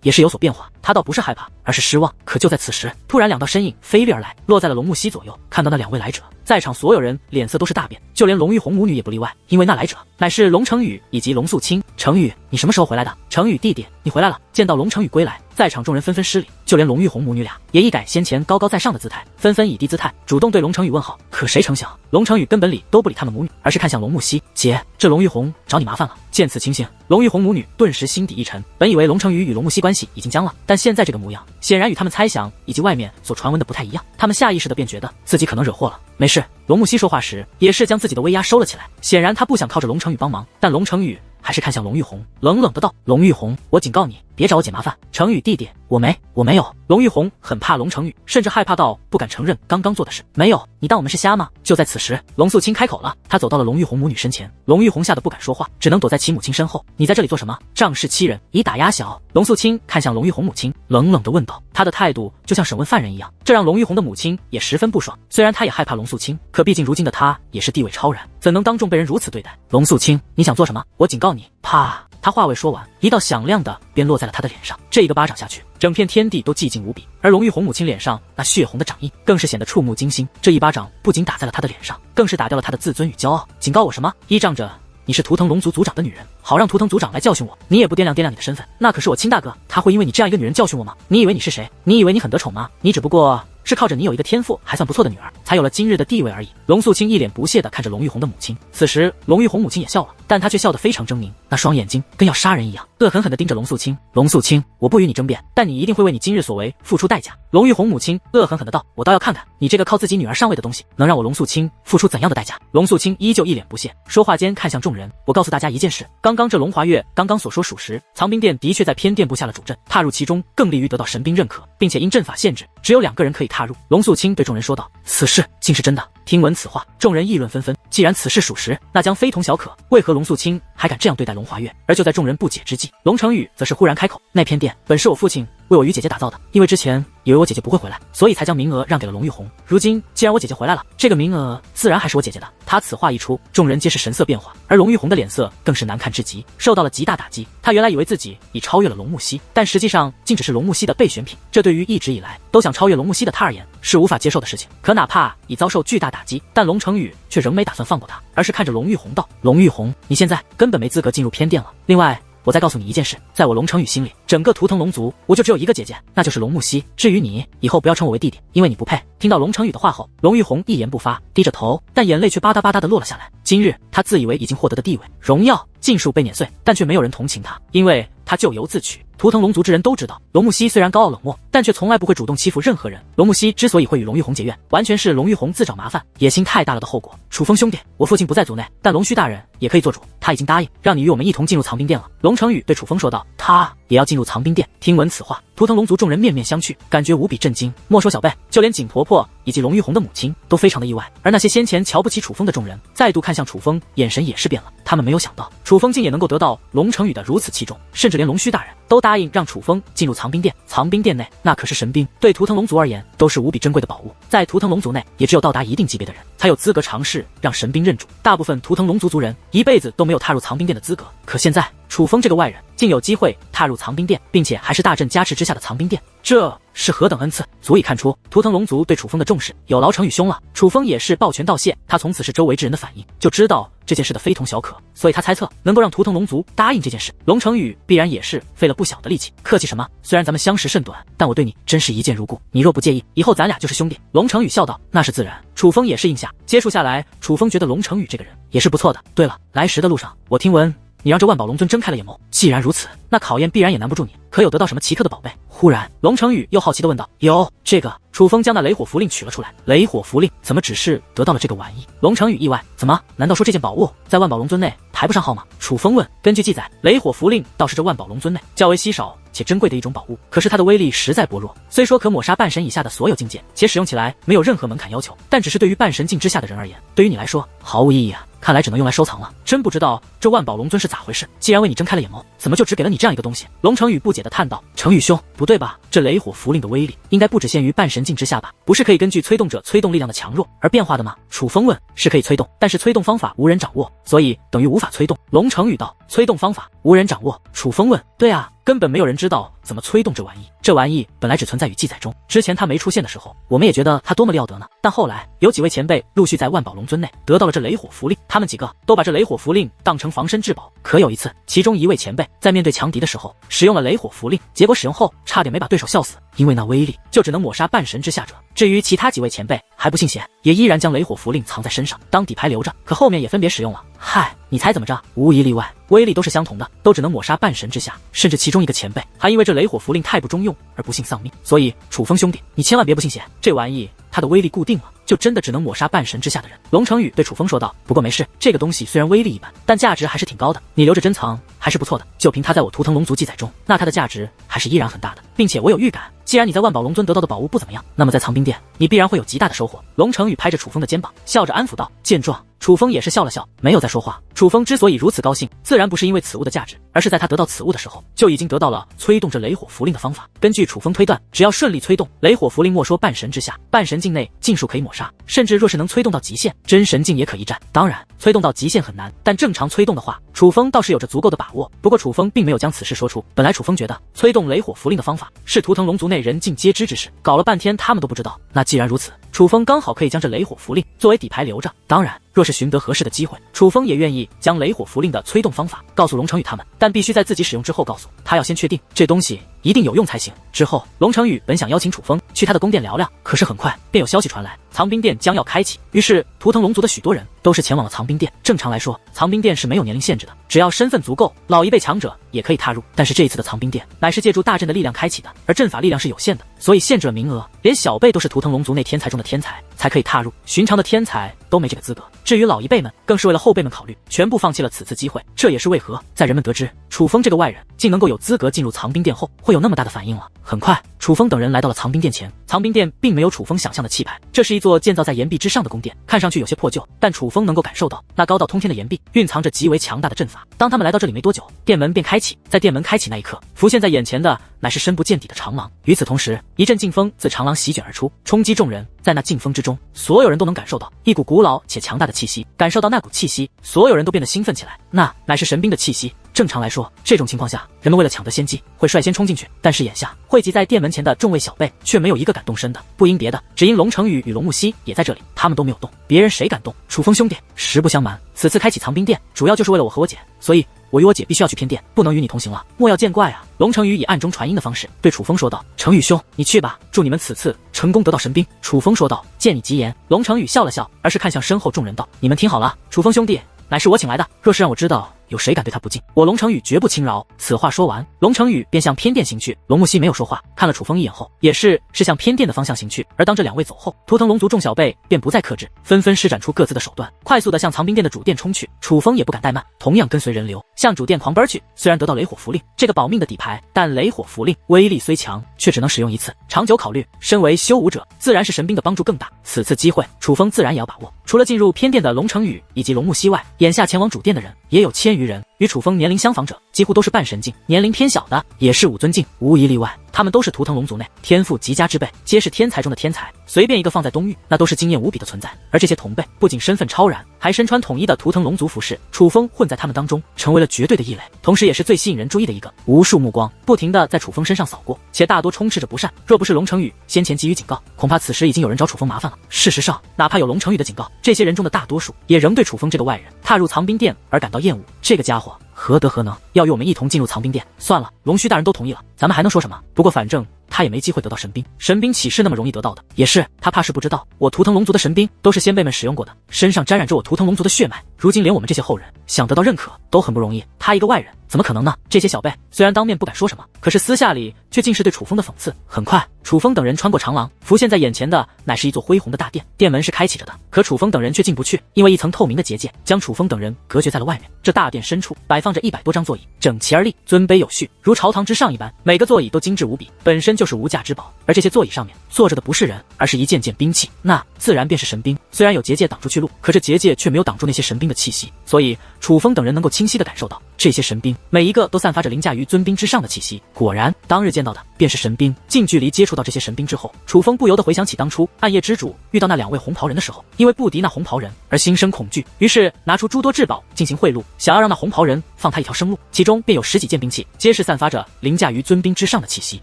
也是有所变化，他倒不是害怕，而是失望。可就在此时，突然2道身影飞掠而来，落在了龙木西左右。看到那2位来者，在场所有人脸色都是大变，就连龙玉红母女也不例外，因为那来者乃是龙成宇以及龙素清。成宇，你什么时候回来的？成宇弟弟，你回来了。见到龙成宇归来，在场众人纷纷施礼，就连龙玉红母女俩也一改先前高高在上的姿态，纷纷以低姿态主动对龙成宇问好。可谁成想，龙成宇根本理都不理他们母女，而是看向龙木西：姐，这龙玉红找你麻烦了。见此情形，龙玉红母女顿时心底一沉，本以为龙成宇与龙木西关系已经僵了，但现在这个模样，显然与他们猜想以及外面所传闻的不太一样。他们下意识的便觉得自己可能惹祸了。没事，龙木西说话时也是将自己的威压收了起来，显然他不想靠着龙成宇帮忙。但龙成宇还是看向龙玉红，冷冷的道：龙玉红，我警告你，别找我姐麻烦。成宇弟弟，我没有。龙玉红很怕龙成宇，甚至害怕到不敢承认刚刚做的事。没有，你当我们是瞎吗？就在此时，龙素清开口了，他走到了龙玉红母女身前。龙玉红吓得不敢说话，只能躲在其母亲身后。你在这里做什么？仗势欺人，以打压小。龙素清看向龙玉红母亲，冷冷的问道，他的态度就像审问犯人一样，这让龙玉红的母亲也十分不爽。虽然他也害怕龙素清，可毕竟如今的他也是地位超然，怎能当众被人如此对待？龙素清，你想做什么？我警告你！啪！他话未说完，一道响亮的便落在了他的脸上。这一个巴掌下去，整片天地都寂静无比，而龙玉红母亲脸上那血红的掌印更是显得触目惊心。这一巴掌不仅打在了他的脸上，更是打掉了他的自尊与骄傲。警告我什么？依仗着你是图腾龙族族长的女人，好让图腾族长来教训我，你也不掂量掂量你的身份？那可是我亲大哥，他会因为你这样一个女人教训我吗？你以为你是谁？你以为你很得宠吗？你只不过是靠着你有一个天赋还算不错的女儿，才有了今日的地位而已。龙素清一脸不屑地看着龙玉红的母亲，此时龙玉红母亲也笑了，但她却笑得非常狰狞，那双眼睛跟要杀人一样，恶狠狠地盯着龙素清。龙素清，我不与你争辩，但你一定会为你今日所为付出代价。龙玉红母亲恶狠狠地道：我倒要看看你这个靠自己女儿上位的东西，能让我龙素清付出怎样的代价。龙素清依旧一脸不屑，说话间看向众人，我告诉大家一件事，刚刚这龙华月刚刚所说属实，藏兵殿的确在偏殿布下了主阵，踏入其中更利于得到神兵认可，并且因阵法限制，只有2个人可以踏入。龙素清对众人说道：此事竟是真的。听闻此话，众人议论纷纷，既然此事属实，那将非同小可。为何龙素清还敢这样对待龙华月？而就在众人不解之际，龙成宇则是忽然开口：那片殿本是我父亲为我与姐姐打造的，因为之前以为我姐姐不会回来，所以才将名额让给了龙玉红。如今既然我姐姐回来了，这个名额自然还是我姐姐的。他此话一出，众人皆是神色变化，而龙玉红的脸色更是难看至极，受到了极大打击。他原来以为自己已超越了龙木西，但实际上竟只是龙木西的备选品，这对于一直以来都想超越龙木西的他而言是无法接受的事情。可哪怕已遭受巨大打击，但龙成宇却仍没打算放过他，而是看着龙玉红道：龙玉红，你现在根本没资格进入偏殿了。另外，我再告诉你一件事，在我龙成宇心里，整个图腾龙族我就只有一个姐姐，那就是龙木西。至于你，以后不要称我为弟弟，因为你不配。听到龙成宇的话后，龙玉红一言不发，低着头，但眼泪却吧嗒吧嗒的落了下来。今日他自以为已经获得的地位、荣耀尽数被碾碎，但却没有人同情他，因为他咎由自取。图腾龙族之人都知道，龙木西虽然高傲冷漠，但却从来不会主动欺负任何人。龙木西之所以会与龙玉红结怨，完全是龙玉红自找麻烦，野心太大了的后果。楚风兄弟，我父亲不在族内，但龙须大人也可以做主，他已经答应让你与我们一同进入藏兵殿了。龙成宇对楚风说道，他也要进入藏兵殿。听闻此话，图腾龙族众人面面相觑，感觉无比震惊。莫说小贝，就连景婆婆以及龙玉红的母亲都非常的意外。而那些先前瞧不起楚风的众人，再度看向楚风，眼神也是变了。他们没有想到，楚风竟也能够得到龙成宇的如此器重，甚至连龙须大人都答应让楚风进入藏兵殿。藏兵殿内那可是神兵，对图腾龙族而言都是无比珍贵的宝物。在图腾龙族内，也只有到达一定级别的人才有资格尝试让神兵认主。大部分图腾龙族族人一辈子都没有踏入藏兵殿的资格。可现在楚风这个外人竟有机会踏入藏兵殿，并且还是大阵加持之下的藏兵殿，这是何等恩赐，足以看出图腾龙族对楚风的重视，有劳程宇兄了。楚风也是抱拳道谢，他从此是周围之人的反应，就知道这件事的非同小可，所以他猜测能够让图腾龙族答应这件事，龙程宇必然也是费了不小的力气。客气什么？虽然咱们相识甚短，但我对你真是一见如故。你若不介意，以后咱俩就是兄弟。龙程宇笑道：“那是自然。”楚风也是应下。接触下来，楚风觉得龙程宇这个人也是不错的。对了，来时的路上，我听闻你让这万宝龙尊睁开了眼眸，既然如此，那考验必然也难不住你。可有得到什么奇特的宝贝？忽然，龙程宇又好奇地问道：“有这个。”楚风将那雷火符令取了出来。雷火符令怎么只是得到了这个玩意？龙程宇意外，怎么？难道说这件宝物在万宝龙尊内排不上号吗？楚风问。根据记载，雷火符令倒是这万宝龙尊内较为稀少且珍贵的一种宝物，可是它的威力实在薄弱，虽说可抹杀半神以下的所有境界，且使用起来没有任何门槛要求，但只是对于半神境之下的人而言，对于你来说毫无意义啊。看来只能用来收藏了。真不知道这万宝龙尊是咋回事，既然为你睁开了眼眸，怎么就只给了你这样一个东西？龙程宇不解地叹道：“程宇兄，不对吧？这雷火符令的威力应该不只限于半神境之下吧？不是可以根据催动者催动力量的强弱而变化的吗？”楚风问。是可以催动，但是催动方法无人掌握，所以等于无法催动。龙程宇道：“催动方法无人掌握。”楚风问。对啊，根本没有人知道怎么催动这玩意。这玩意本来只存在于记载中，之前他没出现的时候，我们也觉得他多么了得呢。但后来有几位前辈陆续在万宝龙尊内得到了这雷火符令，他们几个都把这雷火符令当成防身至宝。可有一次，其中一位前辈在面对强敌的时候使用了雷火符令，结果使用后差点没把对手笑死，因为那威力就只能抹杀半神之下者。至于其他几位前辈还不信邪，也依然将雷火符令藏在身上当底牌留着，可后面也分别使用了。嗨，你猜怎么着？无一例外，威力都是相同的，都只能抹杀半神之下，甚至其中一个前辈还因为这雷火符令太不中用而不幸丧命。所以楚风兄弟，你千万别不信邪，这玩意它的威力固定了，就真的只能抹杀半神之下的人。龙程宇对楚风说道：“不过没事，这个东西虽然威力一般，但价值还是挺高的，你留着珍藏还是不错的。就凭它在我图腾龙族记载中，那它的价值还是依然很大的，并且我有预感，既然你在万宝龙尊得到的宝物不怎么样，那么在藏兵殿你必然会有极大的收获。”龙程宇拍着楚风的肩膀，笑着安抚道。见状，楚风也是笑了笑，没有再说话。楚风之所以如此高兴，自然不是因为此物的价值，而是在他得到此物的时候，就已经得到了催动这雷火符令的方法。根据楚风推断，只要顺利催动雷火符令，没收半神之下，半神境内尽数可以抹杀，甚至若是能催动到极限，真神境也可一战。当然，催动到极限很难，但正常催动的话，楚风倒是有着足够的把握。不过楚风并没有将此事说出。本来楚风觉得催动雷火符令的方法是图腾龙族内人尽皆知之事，搞了半天他们都不知道。那既然如此，楚风刚好可以将这雷火符令作为底牌留着。当然，若是寻得合适的机会，楚风也愿意将雷火符令的催动方法告诉龙程宇他们，但必须在自己使用之后告诉他，要先确定这东西一定有用才行。之后，龙程宇本想邀请楚风去他的宫殿聊聊，可是很快便有消息传来，藏兵殿将要开启。于是图腾龙族的许多人都是前往了藏兵殿。正常来说，藏兵殿是没有年龄限制的，只要身份足够，老一辈强者也可以踏入。但是这一次的藏兵殿乃是借助大阵的力量开启的，而阵法力量是有限的，所以限制了名额，连小辈都是图腾龙族内天才中的天才才可以踏入，寻常的天才都没这个资格。至于老一辈们，更是为了后辈们考虑，全部放弃了此次机会。这也是为何在人们得知楚风这个外人竟能够有资格进入藏兵殿后，会有那么大的反应了。很快，楚风等人来到了藏兵殿前。藏兵殿并没有楚风想象的气派，这是一座建造在岩壁之上的宫殿，看上去有些破旧，但楚风能够感受到那高到通天的岩壁蕴藏着极为强大的阵法。当他们来到这里没多久，殿门便开启。在殿门开启那一刻，浮现在眼前的乃是深不见底的长廊。与此同时，一阵劲风自长廊席卷而出，冲击众人。在那劲风之中，所有人都能感受到一股古老且强大的气息。感受到那股气息，所有人都变得兴奋起来。那乃是神兵的气息。正常来说，这种情况下，人们为了抢得先机，会率先冲进去。但是眼下汇集在殿门前的众位小辈，却没有一个敢动身的。不因别的，只因龙程宇与龙木西也在这里，他们都没有动。别人谁敢动？楚风兄弟，实不相瞒，此次开启藏兵殿，主要就是为了我和我姐，所以我与我姐必须要去偏殿，不能与你同行了，莫要见怪啊。龙程宇以暗中传音的方式对楚风说道：“程宇兄，你去吧，祝你们此次成功得到神兵。”楚风说道：“见你吉言。”龙程宇笑了笑，而是看向身后众人道：“你们听好了，楚风兄弟乃是我请来的，若是让我知道有谁敢对他不敬，我龙程宇绝不轻饶。”此话说完，龙程宇便向偏殿行去。龙木西没有说话，看了楚风一眼后，也是向偏殿的方向行去。而当这两位走后，图腾龙族众小辈便不再克制，纷纷施展出各自的手段，快速的向藏兵殿的主殿冲去。楚风也不敢怠慢，同样跟随人流向主殿狂奔去。虽然得到雷火符令这个保命的底牌，但雷火符令威力虽强，却只能使用一次。长久考虑，身为修武者，自然是神兵的帮助更大。此次机会，楚风自然也要把握。除了进入偏殿的龙程宇以及龙木西外，眼下前往主殿的人也有1000余人，与楚风年龄相仿者几乎都是半神境，年龄偏小的也是5尊境，无一例外。他们都是图腾龙族内天赋极佳之辈，皆是天才中的天才，随便一个放在东域，那都是惊艳无比的存在。而这些同辈不仅身份超然，还身穿统一的图腾龙族服饰，楚风混在他们当中，成为了绝对的异类，同时也是最吸引人注意的一个。无数目光不停地在楚风身上扫过，且大多充斥着不善。若不是龙成宇先前给予警告，恐怕此时已经有人找楚风麻烦了。事实上，哪怕有龙成宇的警告，这些人中的大多数也仍对楚风这个外人踏入藏兵殿而感到厌恶。这个家伙何德何能，要与我们一同进入藏兵殿？算了，龙须大人都同意了，咱们还能说什么？不过反正他也没机会得到神兵，神兵岂是那么容易得到的？也是，他怕是不知道，我图腾龙族的神兵都是先辈们使用过的，身上沾染着我图腾龙族的血脉，如今连我们这些后人想得到认可都很不容易，他一个外人怎么可能呢？这些小辈虽然当面不敢说什么，可是私下里却尽是对楚风的讽刺。很快，楚风等人穿过长廊，浮现在眼前的乃是一座恢宏的大殿，殿门是开启着的，可楚风等人却进不去，因为一层透明的结界将楚风等人隔绝在了外面。这大殿深处摆放着100多张座椅，整齐而立，尊卑有序，如朝堂之上一般，每个座椅都精致无比，本身就是无价之宝。而这些座椅上面坐着的不是人，而是一件件兵器，那自然便是神兵。虽然有结界挡住去路，可这结界却没有挡住那些神兵的气息，所以楚风等人能够清晰地感受到，这些神兵每一个都散发着凌驾于尊兵之上的气息。果然，当日见到的便是神兵。近距离接触到这些神兵之后，楚风不由得回想起当初暗夜之主遇到那2位红袍人的时候，因为不敌那红袍人而心生恐惧，于是拿出诸多至宝进行贿赂，想要让那红袍人放他一条生路。其中便有10几件兵器，皆是散发着凌驾于尊兵之上的气息。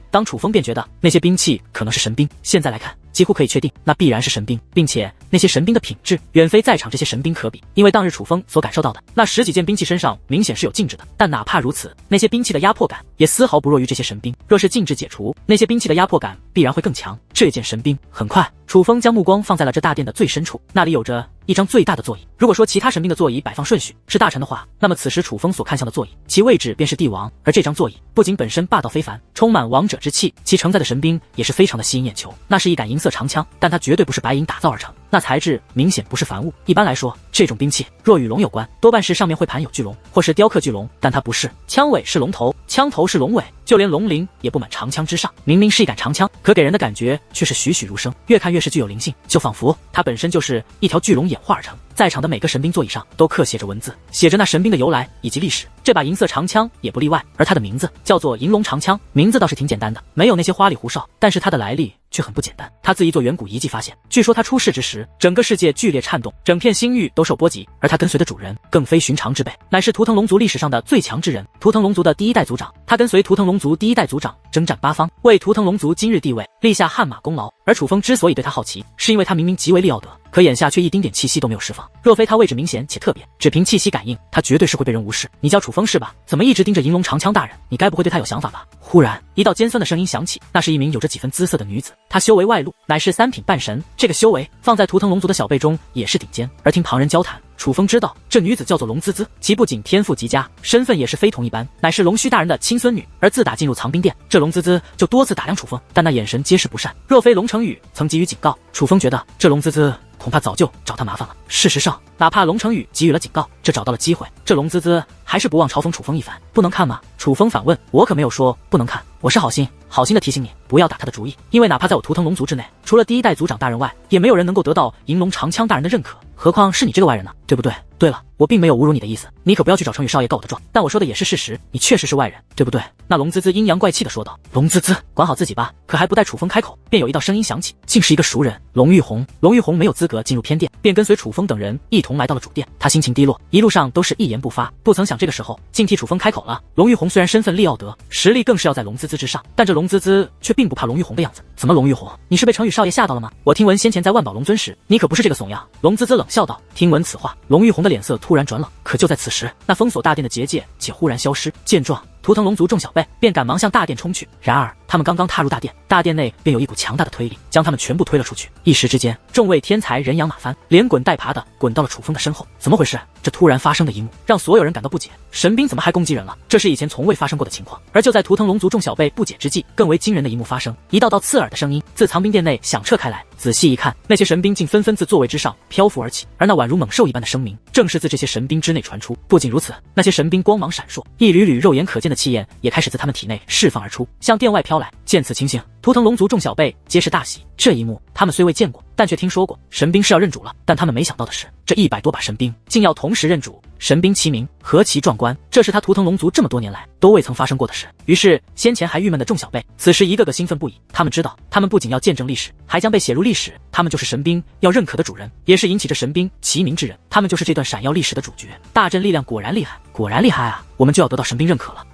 当楚风便觉得那些兵器可能是神兵，现在来看，几乎可以确定那必然是神兵，并且那些神兵的品质远非在场这些神兵可比。因为当日楚风所感受到的那10几件兵器身上明显是有禁制的，但哪怕如此，那些兵器的压迫感也丝毫不弱于这些神兵。若是禁制解除，那些兵器的压迫感必然会更强。这件神兵，很快楚风将目光放在了这大殿的最深处，那里有着一张最大的座椅。如果说其他神兵的座椅摆放顺序是大臣的话，那么此时楚风所看向的座椅，其位置便是帝王。而这张座椅不仅本身霸道非凡，充满王者之气，其承载的神兵也是非常的吸引眼球。那是一杆银色长枪，但它绝对不是白银打造而成，那材质明显不是凡物。一般来说，这种兵器若与龙有关，多半是上面会盘有巨龙，或是雕刻巨龙，但它不是，枪尾是龙头，枪头是龙尾，就连龙鳞也布满长枪之上。明明是一杆长枪，可给人的感觉却是栩栩如生，越看越是具有灵性，就仿佛它本身就是一条巨龙演化而成。在场的每个神兵座椅上都刻写着文字，写着那神兵的由来以及历史，这把银色长枪也不例外。而它的名字叫做银龙长枪，名字倒是挺简单的，没有那些花里胡哨，但是它的来历却很不简单。它自一座远古遗迹发现，据说它出世之时，整个世界剧烈颤动，整片星域都受波及，而它跟随的主人更非寻常之辈，乃是图腾龙族历史上的最强之人，图腾龙族的第1代族长。他跟随图腾龙族第1代族长征战8方，为图腾龙族今日地位立下汗马功劳。而楚风之所以对他好奇，是因为他明明极为利奥德，可眼下却一丁点气息都没有释放。若非他位置明显且特别，只凭气息感应，他绝对是会被人无视。你叫楚风是吧？怎么一直盯着银龙长枪大人？你该不会对他有想法吧？忽然，一道尖酸的声音响起，那是一名有着几分姿色的女子，她修为外露，乃是3品半神。这个修为放在图腾龙族的小辈中也是顶尖。而听旁人交谈，楚风知道这女子叫做龙滋滋，其不仅天赋极佳，身份也是非同一般，乃是龙须大人的亲孙女。而自打进入藏兵殿，这龙滋滋就多次打量楚风，但那眼神皆是不善。若非龙成宇曾给予警告，楚风觉得这龙滋滋恐怕早就找他麻烦了。事实上，哪怕龙成宇给予了警告，这找到了机会，这龙滋滋还是不忘嘲讽楚风一番。不能看吗？楚风反问。我可没有说不能看，我是好心的提醒你不要打他的主意，因为哪怕在我图腾龙族之内，除了第1代族长大人外，也没有人能够得到银龙长枪大人的认可，何况是你这个外人呢？对不对？对了，我并没有侮辱你的意思，你可不要去找成宇少爷告我的状，但我说的也是事实，你确实是外人，对不对？那龙滋滋阴阳怪气的说道。龙滋滋，管好自己吧。可还不待楚风开口，便有一道声音响起，竟是一个熟人，龙玉红。龙玉红没有资格进入偏殿，便跟随楚风等人一同来到了主殿。他心情低落，一路上都是一言不发，不曾想这个时候竟替楚风开口了。龙玉红虽然身份利奥德，实力更是要在龙滋滋之上，但这龙滋滋却并不怕龙玉红的样子。怎么龙玉红，你是被成宇少爷吓到了吗？我听闻先前在万宝龙尊时，你可不是这个怂样。龙滋滋冷笑道。听闻此话，龙玉红的脸色突然转冷。可就在此时，那封锁大殿的结界且忽然消失。见状，图腾龙族众小辈便赶忙向大殿冲去。然而他们刚刚踏入大殿，大殿内便有一股强大的推力将他们全部推了出去。一时之间，众位天才人仰马翻，连滚带爬的滚到了楚风的身后。怎么回事？这突然发生的一幕让所有人感到不解，神兵怎么还攻击人了？这是以前从未发生过的情况。而就在图腾龙族众小辈不解之际，更为惊人的一幕发生，一道道刺耳的声音自藏兵殿内响彻开来。仔细一看，那些神兵竟纷纷自座位之上漂浮而起，而那宛如猛兽一般的声鸣正是自这些神兵之内传出。不仅如此，那些神兵光芒闪烁，一缕缕肉眼可见的气焰也开始自他们体内释放而出，向殿外飘来。见此情形，图腾龙族众小辈皆是大喜。这一幕他们虽未见过，但却听说过神兵是要认主了。但他们没想到的是，这100多把神兵竟要同时认主，神兵齐鸣，何其壮观！这是他图腾龙族这么多年来都未曾发生过的事。于是，先前还郁闷的众小辈，此时一个个兴奋不已。他们知道，他们不仅要见证历史，还将被写入历史。他们就是神兵要认可的主人，也是引起这神兵齐鸣之人。他们就是这段闪耀历史的主角。大阵力量果然厉害，果然厉害啊！我们就要得到神兵认可了。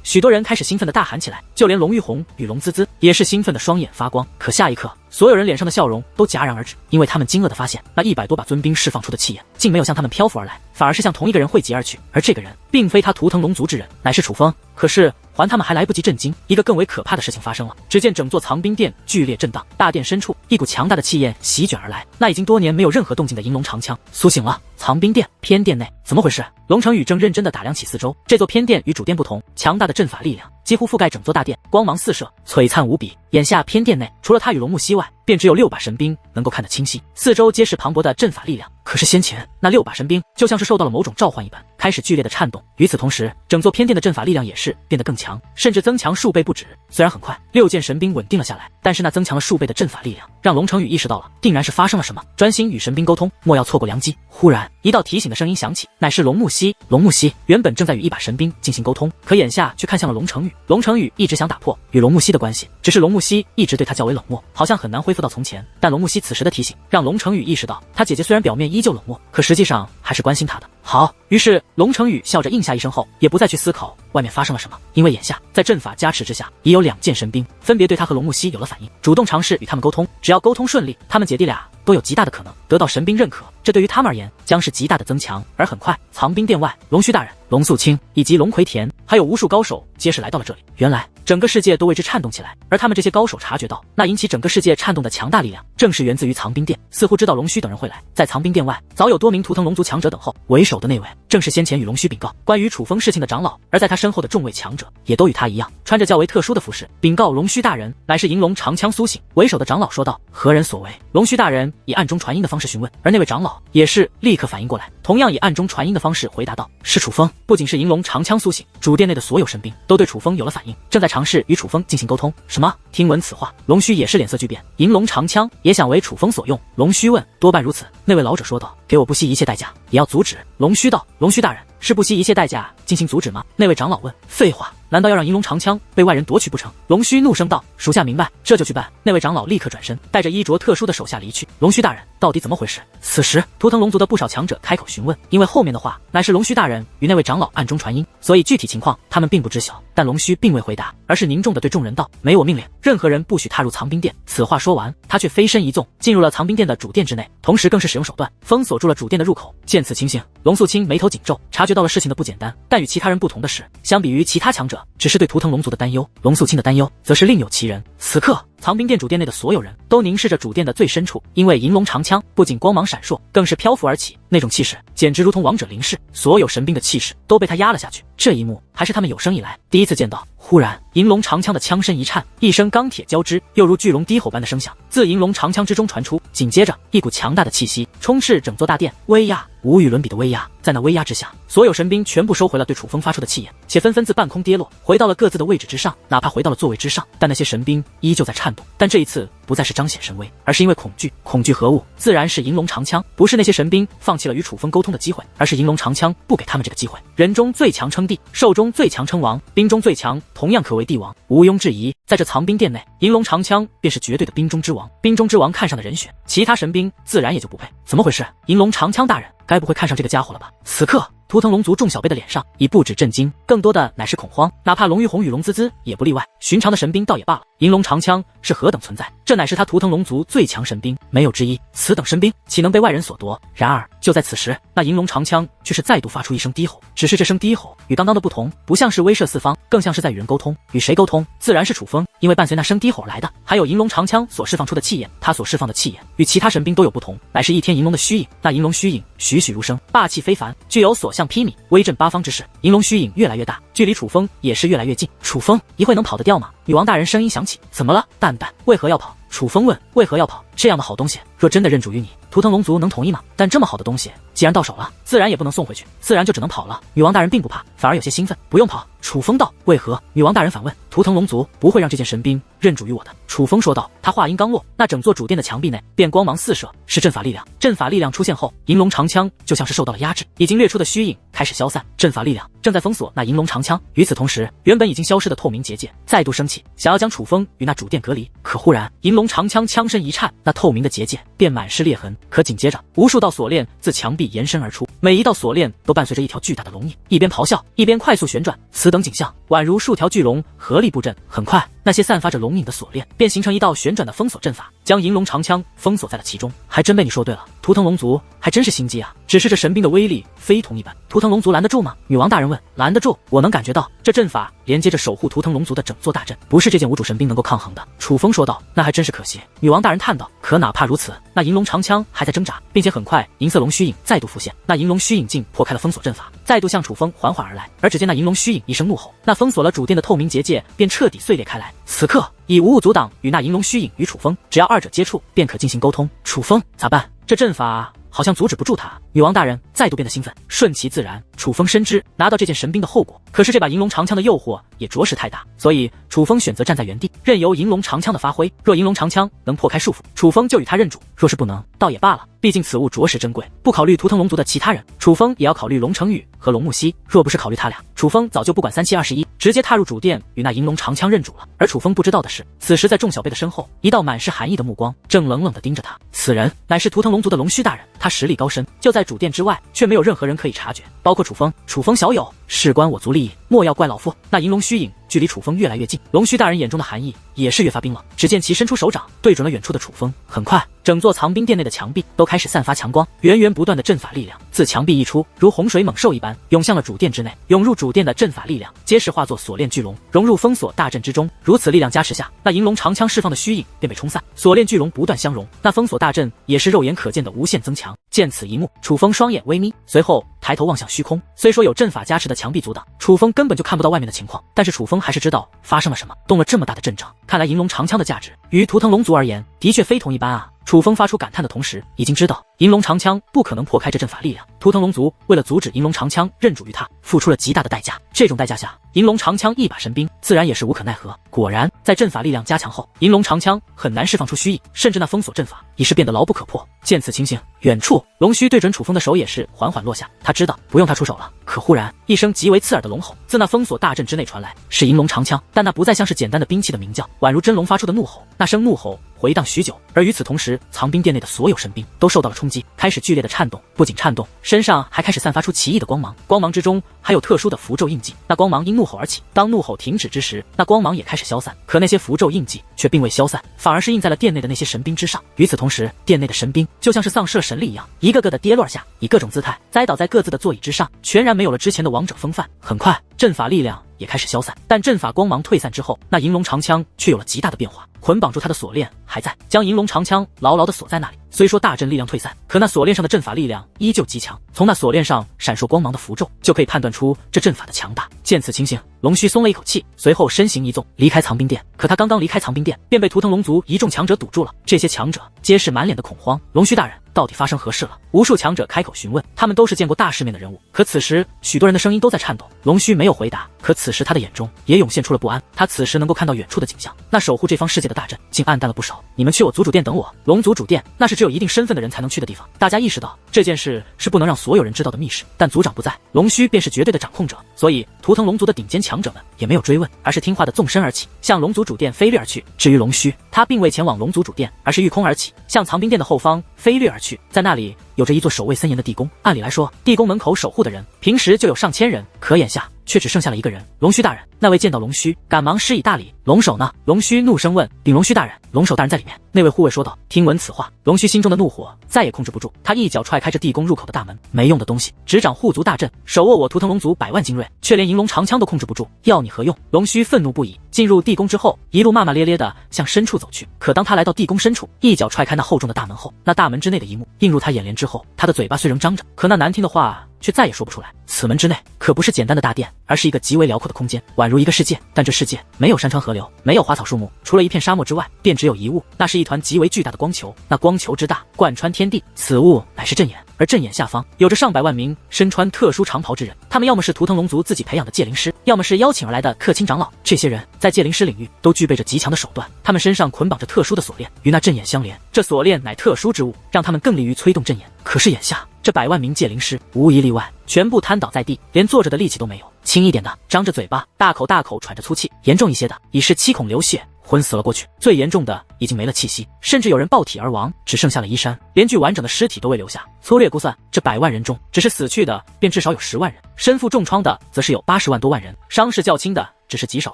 许多人开始兴奋地大喊起来，就连龙玉红与龙滋滋也是兴奋的双眼发光。可下一刻，所有人脸上的笑容都戛然而止，因为他们惊愕地发现，那100多把尊兵释放出的气焰，竟没有向他们漂浮而来，反而是向同一个人汇集而去。而这个人，并非他图腾龙族之人，乃是楚风。可是，还他们还来不及震惊，一个更为可怕的事情发生了。只见整座藏兵殿剧烈震荡，大殿深处，一股强大的气焰席卷而来。那已经多年没有任何动静的银龙长枪苏醒了。藏兵殿偏殿内怎么回事？龙成宇正认真地打量起四周。这座偏殿与主殿不同，强大的阵法力量几乎覆盖整座大殿，光芒四射，璀璨无比。眼下偏殿内，除了他与龙木西外，便只有6把神兵能够看得清晰，四周皆是磅礴的阵法力量。可是先前那6把神兵就像是受到了某种召唤一般，开始剧烈的颤动。与此同时，整座偏殿的阵法力量也是变得更强，甚至增强数倍不止。虽然很快6件神兵稳定了下来，但是那增强了数倍的阵法力量，让龙成宇意识到了，定然是发生了什么。专心与神兵沟通，莫要错过良机。忽然，一道提醒的声音响起，乃是龙木西。龙木西原本正在与1把神兵进行沟通，可眼下却看向了龙成宇。龙成宇一直想打破与龙木西的关系，只是龙木西一直对他较为冷漠，好像很难恢复到从前。但龙木西此时的提醒，让龙成宇意识到，他姐姐虽然表面依旧冷漠，可实际上还是关心他的。好，于是龙成宇笑着应下一声后，也不再去思考外面发生了什么，因为眼下在阵法加持之下，已有2件神兵分别对他和龙木西有了反应，主动尝试与他们沟通。只要沟通顺利，他们姐弟俩都有极大的可能得到神兵认可，这对于他们而言将是极大的增强。而很快，藏兵殿外，龙须大人、龙素清以及龙葵田还有无数高手皆是来到了这里。原来整个世界都为之颤动起来，而他们这些高手察觉到，那引起整个世界颤动的强大力量，正是源自于藏兵殿。似乎知道龙须等人会来，在藏兵殿外早有多名图腾龙族强者等候。为首的那位，正是先前与龙须禀告关于楚风事情的长老，而在他身后的众位强者，也都与他一样，穿着较为特殊的服饰，禀告龙须大人，乃是银龙长枪苏醒。为首的长老说道：“何人所为？”龙须大人以暗中传音的方式询问，而那位长老也是立刻反应过来，同样以暗中传音的方式回答道：“是楚风。”不仅是银龙长枪苏醒，主殿内的所有神兵都对楚风有了反应，正在尝试与楚风进行沟通。什么？听闻此话，龙须也是脸色巨变。银龙长枪也想为楚风所用？龙须问。多半如此。那位老者说道：“给我不惜一切代价，也要阻止。”龙须道：“龙须大人，是不惜一切代价进行阻止吗？”那位长老问。废话，难道要让银龙长枪被外人夺取不成？龙须怒声道：“属下明白，这就去办。”那位长老立刻转身，带着衣着特殊的手下离去。龙须大人，到底怎么回事？此时，图腾龙族的不少强者开口询问，因为后面的话乃是龙须大人与那位长老暗中传音，所以具体情况他们并不知晓。但龙须并未回答，而是凝重地对众人道：“没我命令，任何人不许踏入藏兵殿。”此话说完，他却飞身一纵，进入了藏兵殿的主殿之内，同时更是使用手段封锁住了主殿的入口。见此情形，龙素清眉头紧皱，察觉到了事情的不简单。但与其他人不同的是，相比于其他强者，只是对图腾龙族的担忧，龙素清的担忧则是另有其人。此刻，藏兵殿主殿内的所有人都凝视着主殿的最深处，因为银龙长枪不仅光芒闪烁，更是漂浮而起，那种气势简直如同王者临世，所有神兵的气势都被他压了下去。这一幕还是他们有生以来第一次见到。忽然，银龙长枪的枪身一颤，一声钢铁交织，又如巨龙低吼般的声响自银龙长枪之中传出。紧接着，一股强大的气息充斥整座大殿，威压无与伦比的威压。在那威压之下，所有神兵全部收回了对楚风发出的气焰，且纷纷自半空跌落，回到了各自的位置之上。哪怕回到了座位之上，但那些神兵依旧在颤动。但这一次不再是彰显神威，而是因为恐惧。恐惧何物？自然是银龙长枪。不是那些神兵放弃了与楚风沟通的机会，而是银龙长枪不给他们这个机会。人中最强称帝，兽中最强称王，兵中最强同样可为帝王，毋庸置疑。在这藏兵殿内，银龙长枪便是绝对的兵中之王。兵中之王看上的人选，其他神兵自然也就不配。怎么回事？银龙长枪大人该不会看上这个家伙了吧？此刻，图腾龙族众小辈的脸上已不止震惊，更多的乃是恐慌，哪怕龙玉红与龙滋滋也不例外。寻常的神兵倒也罢了，银龙长枪是何等存在？这乃是他图腾龙族最强神兵，没有之一。此等神兵岂能被外人所夺？然而就在此时，那银龙长枪却是再度发出一声低吼，只是这声低吼与刚刚的不同，不像是威慑四方，更像是在与人沟通。与谁沟通？自然是楚风，因为伴随那声低吼来的，还有银龙长枪所释放出的气焰。他所释放的气焰与其他神兵都有不同，乃是一天银龙的虚影。那银龙虚影栩栩如生，霸气非凡，具有所向披靡、威震八方之势。银龙虚影越来越大，距离楚风也是越来越近。楚风一会能跑得掉吗？女王大人声音响起。怎么了，蛋蛋？为何要跑？楚风问。为何要跑？这样的好东西，若真的认主于你，图腾龙族能同意吗？但这么好的东西，既然到手了，自然也不能送回去，自然就只能跑了。女王大人并不怕，反而有些兴奋。不用跑。楚风道。为何？女王大人反问。图腾龙族不会让这件神兵认主于我的。楚风说道。他话音刚落，那整座主殿的墙壁内便光芒四射，是阵法力量。阵法力量出现后，银龙长枪就像是受到了压制，已经掠出的虚影开始消散，阵法力量正在封锁那银龙长枪。与此同时，原本已经消失的透明结界再度升起，想要将楚风与那主殿隔离。可忽然，银龙长枪枪身一颤，那透明的结界便满是裂痕。可紧接着，无数道锁链自墙壁延伸而出，每一道锁链都伴随着一条巨大的龙影，一边咆哮，一边快速旋转。此等景象，宛如数条巨龙合力布阵。很快，那些散发着龙影的锁链便形成一道旋转的封锁阵法，将银龙长枪封锁在了其中。还真被你说对了，图腾龙族还真是心机啊！只是这神兵的威力非同一般，图腾龙族拦得住吗？女王大人问。拦得住，我能感觉到这阵法连接着守护图腾龙族的整座大阵，不是这件无主神兵能够抗衡的。楚风说道。那还真是可惜。女王大人叹道。可哪怕如此，那银龙长枪还在挣扎，并且很快银色龙虚影再度浮现，那银龙虚影竟破开了封锁阵法，再度向楚风缓缓而来。而只见那银龙虚影一声怒吼，那封锁了主殿的透明结界便彻底碎裂开来。此刻已无物阻挡与那银龙虚影与楚风，只要二者接触便可进行沟通。楚风咋办？这阵法好像阻止不住他。女王大人再度变得兴奋。顺其自然，楚风深知拿到这件神兵的后果，可是这把银龙长枪的诱惑也着实太大，所以楚风选择站在原地，任由银龙长枪的发挥。若银龙长枪能破开束缚，楚风就与他认主；若是不能，倒也罢了，毕竟此物着实珍贵。不考虑图腾龙族的其他人，楚风也要考虑龙成宇和龙木西。若不是考虑他俩，楚风早就不管3721，直接踏入主殿与那银龙长枪认主了。而楚风不知道的是，此时在众小辈的身后，一道满是寒意的目光正冷冷地盯着他。此人乃是图腾龙族的龙须大人，他实力高深，就在主殿之外，却没有任何人可以察觉，包括楚风。楚风小友，事关我族利益，莫要怪老夫。那银龙虚影距离楚风越来越近，龙须大人眼中的寒意也是越发冰冷。只见其伸出手掌，对准了远处的楚风。很快，整座藏兵殿内的墙壁都开始散发强光，源源不断的阵法力量自墙壁溢出，如洪水猛兽一般涌向了主殿之内。涌入主殿的阵法力量，皆是化作锁链巨龙，融入封锁大阵之中。如此力量加持下，那银龙长枪释放的虚影便被冲散，锁链巨龙不断相融，那封锁大阵也是肉眼可见的无限增强。见此一幕，楚风双眼微眯，随后抬头望向虚空。虽说有阵法加持的墙壁阻挡，楚风根本就看不到外面的情况，但是楚风还是知道发生了什么，动了这么大的阵仗，看来银龙长枪的价值于图腾龙族而言的确非同一般啊。楚风发出感叹的同时，已经知道银龙长枪不可能破开这阵法力量，图腾龙族为了阻止银龙长枪认主于他，付出了极大的代价。这种代价下，银龙长枪一把神兵自然也是无可奈何。果然，在阵法力量加强后，银龙长枪很难释放出虚影，甚至那封锁阵法已是变得牢不可破。见此情形，远处龙须对准楚风的手也是缓缓落下，他知道不用他出手了。可忽然，一声极为刺耳的龙吼自那封锁大阵之内传来，是银龙长枪，但那不再像是简单的兵器的鸣叫，宛如真龙发出的怒吼。那声怒吼回荡许久，而与此同时，藏兵殿内的所有神兵都受到了冲击，开始剧烈的颤动，不仅颤动，身上还开始散发出奇异的光芒，光芒之中还有特殊的符咒印记。那光芒因怒吼而起，当怒吼停止之时，那光芒也开始消散，可那些符咒印记却并未消散，反而是印在了殿内的那些神兵之上。与此同时，殿内的神兵就像是丧失了神力一样，一个个的跌落下，以各种姿态栽倒在各自的座椅之上，全然没有了之前的王者风范。很快，阵法力量也开始消散，但阵法光芒退散之后，那银龙长枪却有了极大的变化，捆绑住他的锁链还在，将银龙长枪牢牢地锁在那里。虽说大阵力量退散，可那锁链上的阵法力量依旧极强，从那锁链上闪烁光芒的符咒就可以判断出这阵法的强大。见此情形，龙须松了一口气，随后身形一纵，离开藏兵殿。可他刚刚离开藏兵殿，便被图腾龙族一众强者堵住了，这些强者皆是满脸的恐慌。龙须大人，到底发生何事了？无数强者开口询问，他们都是见过大世面的人物，可此时许多人的声音都在颤抖。龙须没有回答，可此时他的眼中也涌现出了不安。他此时能够看到远处的景象，那守护这方世界的大阵竟暗淡了不少。你们去我族主殿等我。龙族主殿那是只有一定身份的人才能去的地方。大家意识到这件事是不能让所有人知道的密室，但族长不在，龙须便是绝对的掌控者，所以图腾龙族的顶尖强者们也没有追问，而是听话的纵身而起，向龙族主殿飞掠而去。至于龙须，他并未前往龙族主殿，而是御空而起，向藏兵殿的后方飞掠而去。在那里有着一座守卫森严的地宫，按理来说，地宫门口守护的人平时就有上千人，可眼下却只剩下了一个人。龙须大人，那位见到龙须，赶忙施以大礼。龙首呢？龙须怒声问。禀龙须大人，龙首大人在里面。那位护卫说道。听闻此话，龙须心中的怒火再也控制不住，他一脚踹开这地宫入口的大门。没用的东西，执掌护族大阵，手握我图腾龙族100万精锐，却连银龙长枪都控制不住，要你何用？龙须愤怒不已，进入地宫之后，一路骂骂咧咧的向深处走去。可当他来到地宫深处，一脚踹开那厚重的大门后，那大门之内的一幕映入他眼帘之后，他的嘴巴虽仍张着，可那难听的话却再也说不出来。此门之内可不是简单的大殿，而是一个极为辽阔的空间，宛如一个世界。但这世界没有山川河流，没有花草树木，除了一片沙漠之外，便只有一物，那是一团极为巨大的光球。那光球之大，贯穿天地，此物乃是阵眼。而阵眼下方有着上百万名身穿特殊长袍之人，他们要么是图腾龙族自己培养的戒灵师，要么是邀请而来的克钦长老。这些人在戒灵师领域都具备着极强的手段，他们身上捆绑着特殊的锁链，与那阵眼相连。这锁链乃特殊之物，让他们更利于催动阵眼。可是眼下这百万名戒灵师无一例外，全部瘫倒在地，连坐着的力气都没有。轻一点的张着嘴巴，大口大口喘着粗气；严重一些的已是七孔流血，昏死了过去。最严重的已经没了气息，甚至有人爆体而亡，只剩下了衣衫，连具完整的尸体都未留下。粗略估算，这100万人中，只是死去的便至少有10万人，身负重创的则是有80万多万人，伤势较轻的只是极少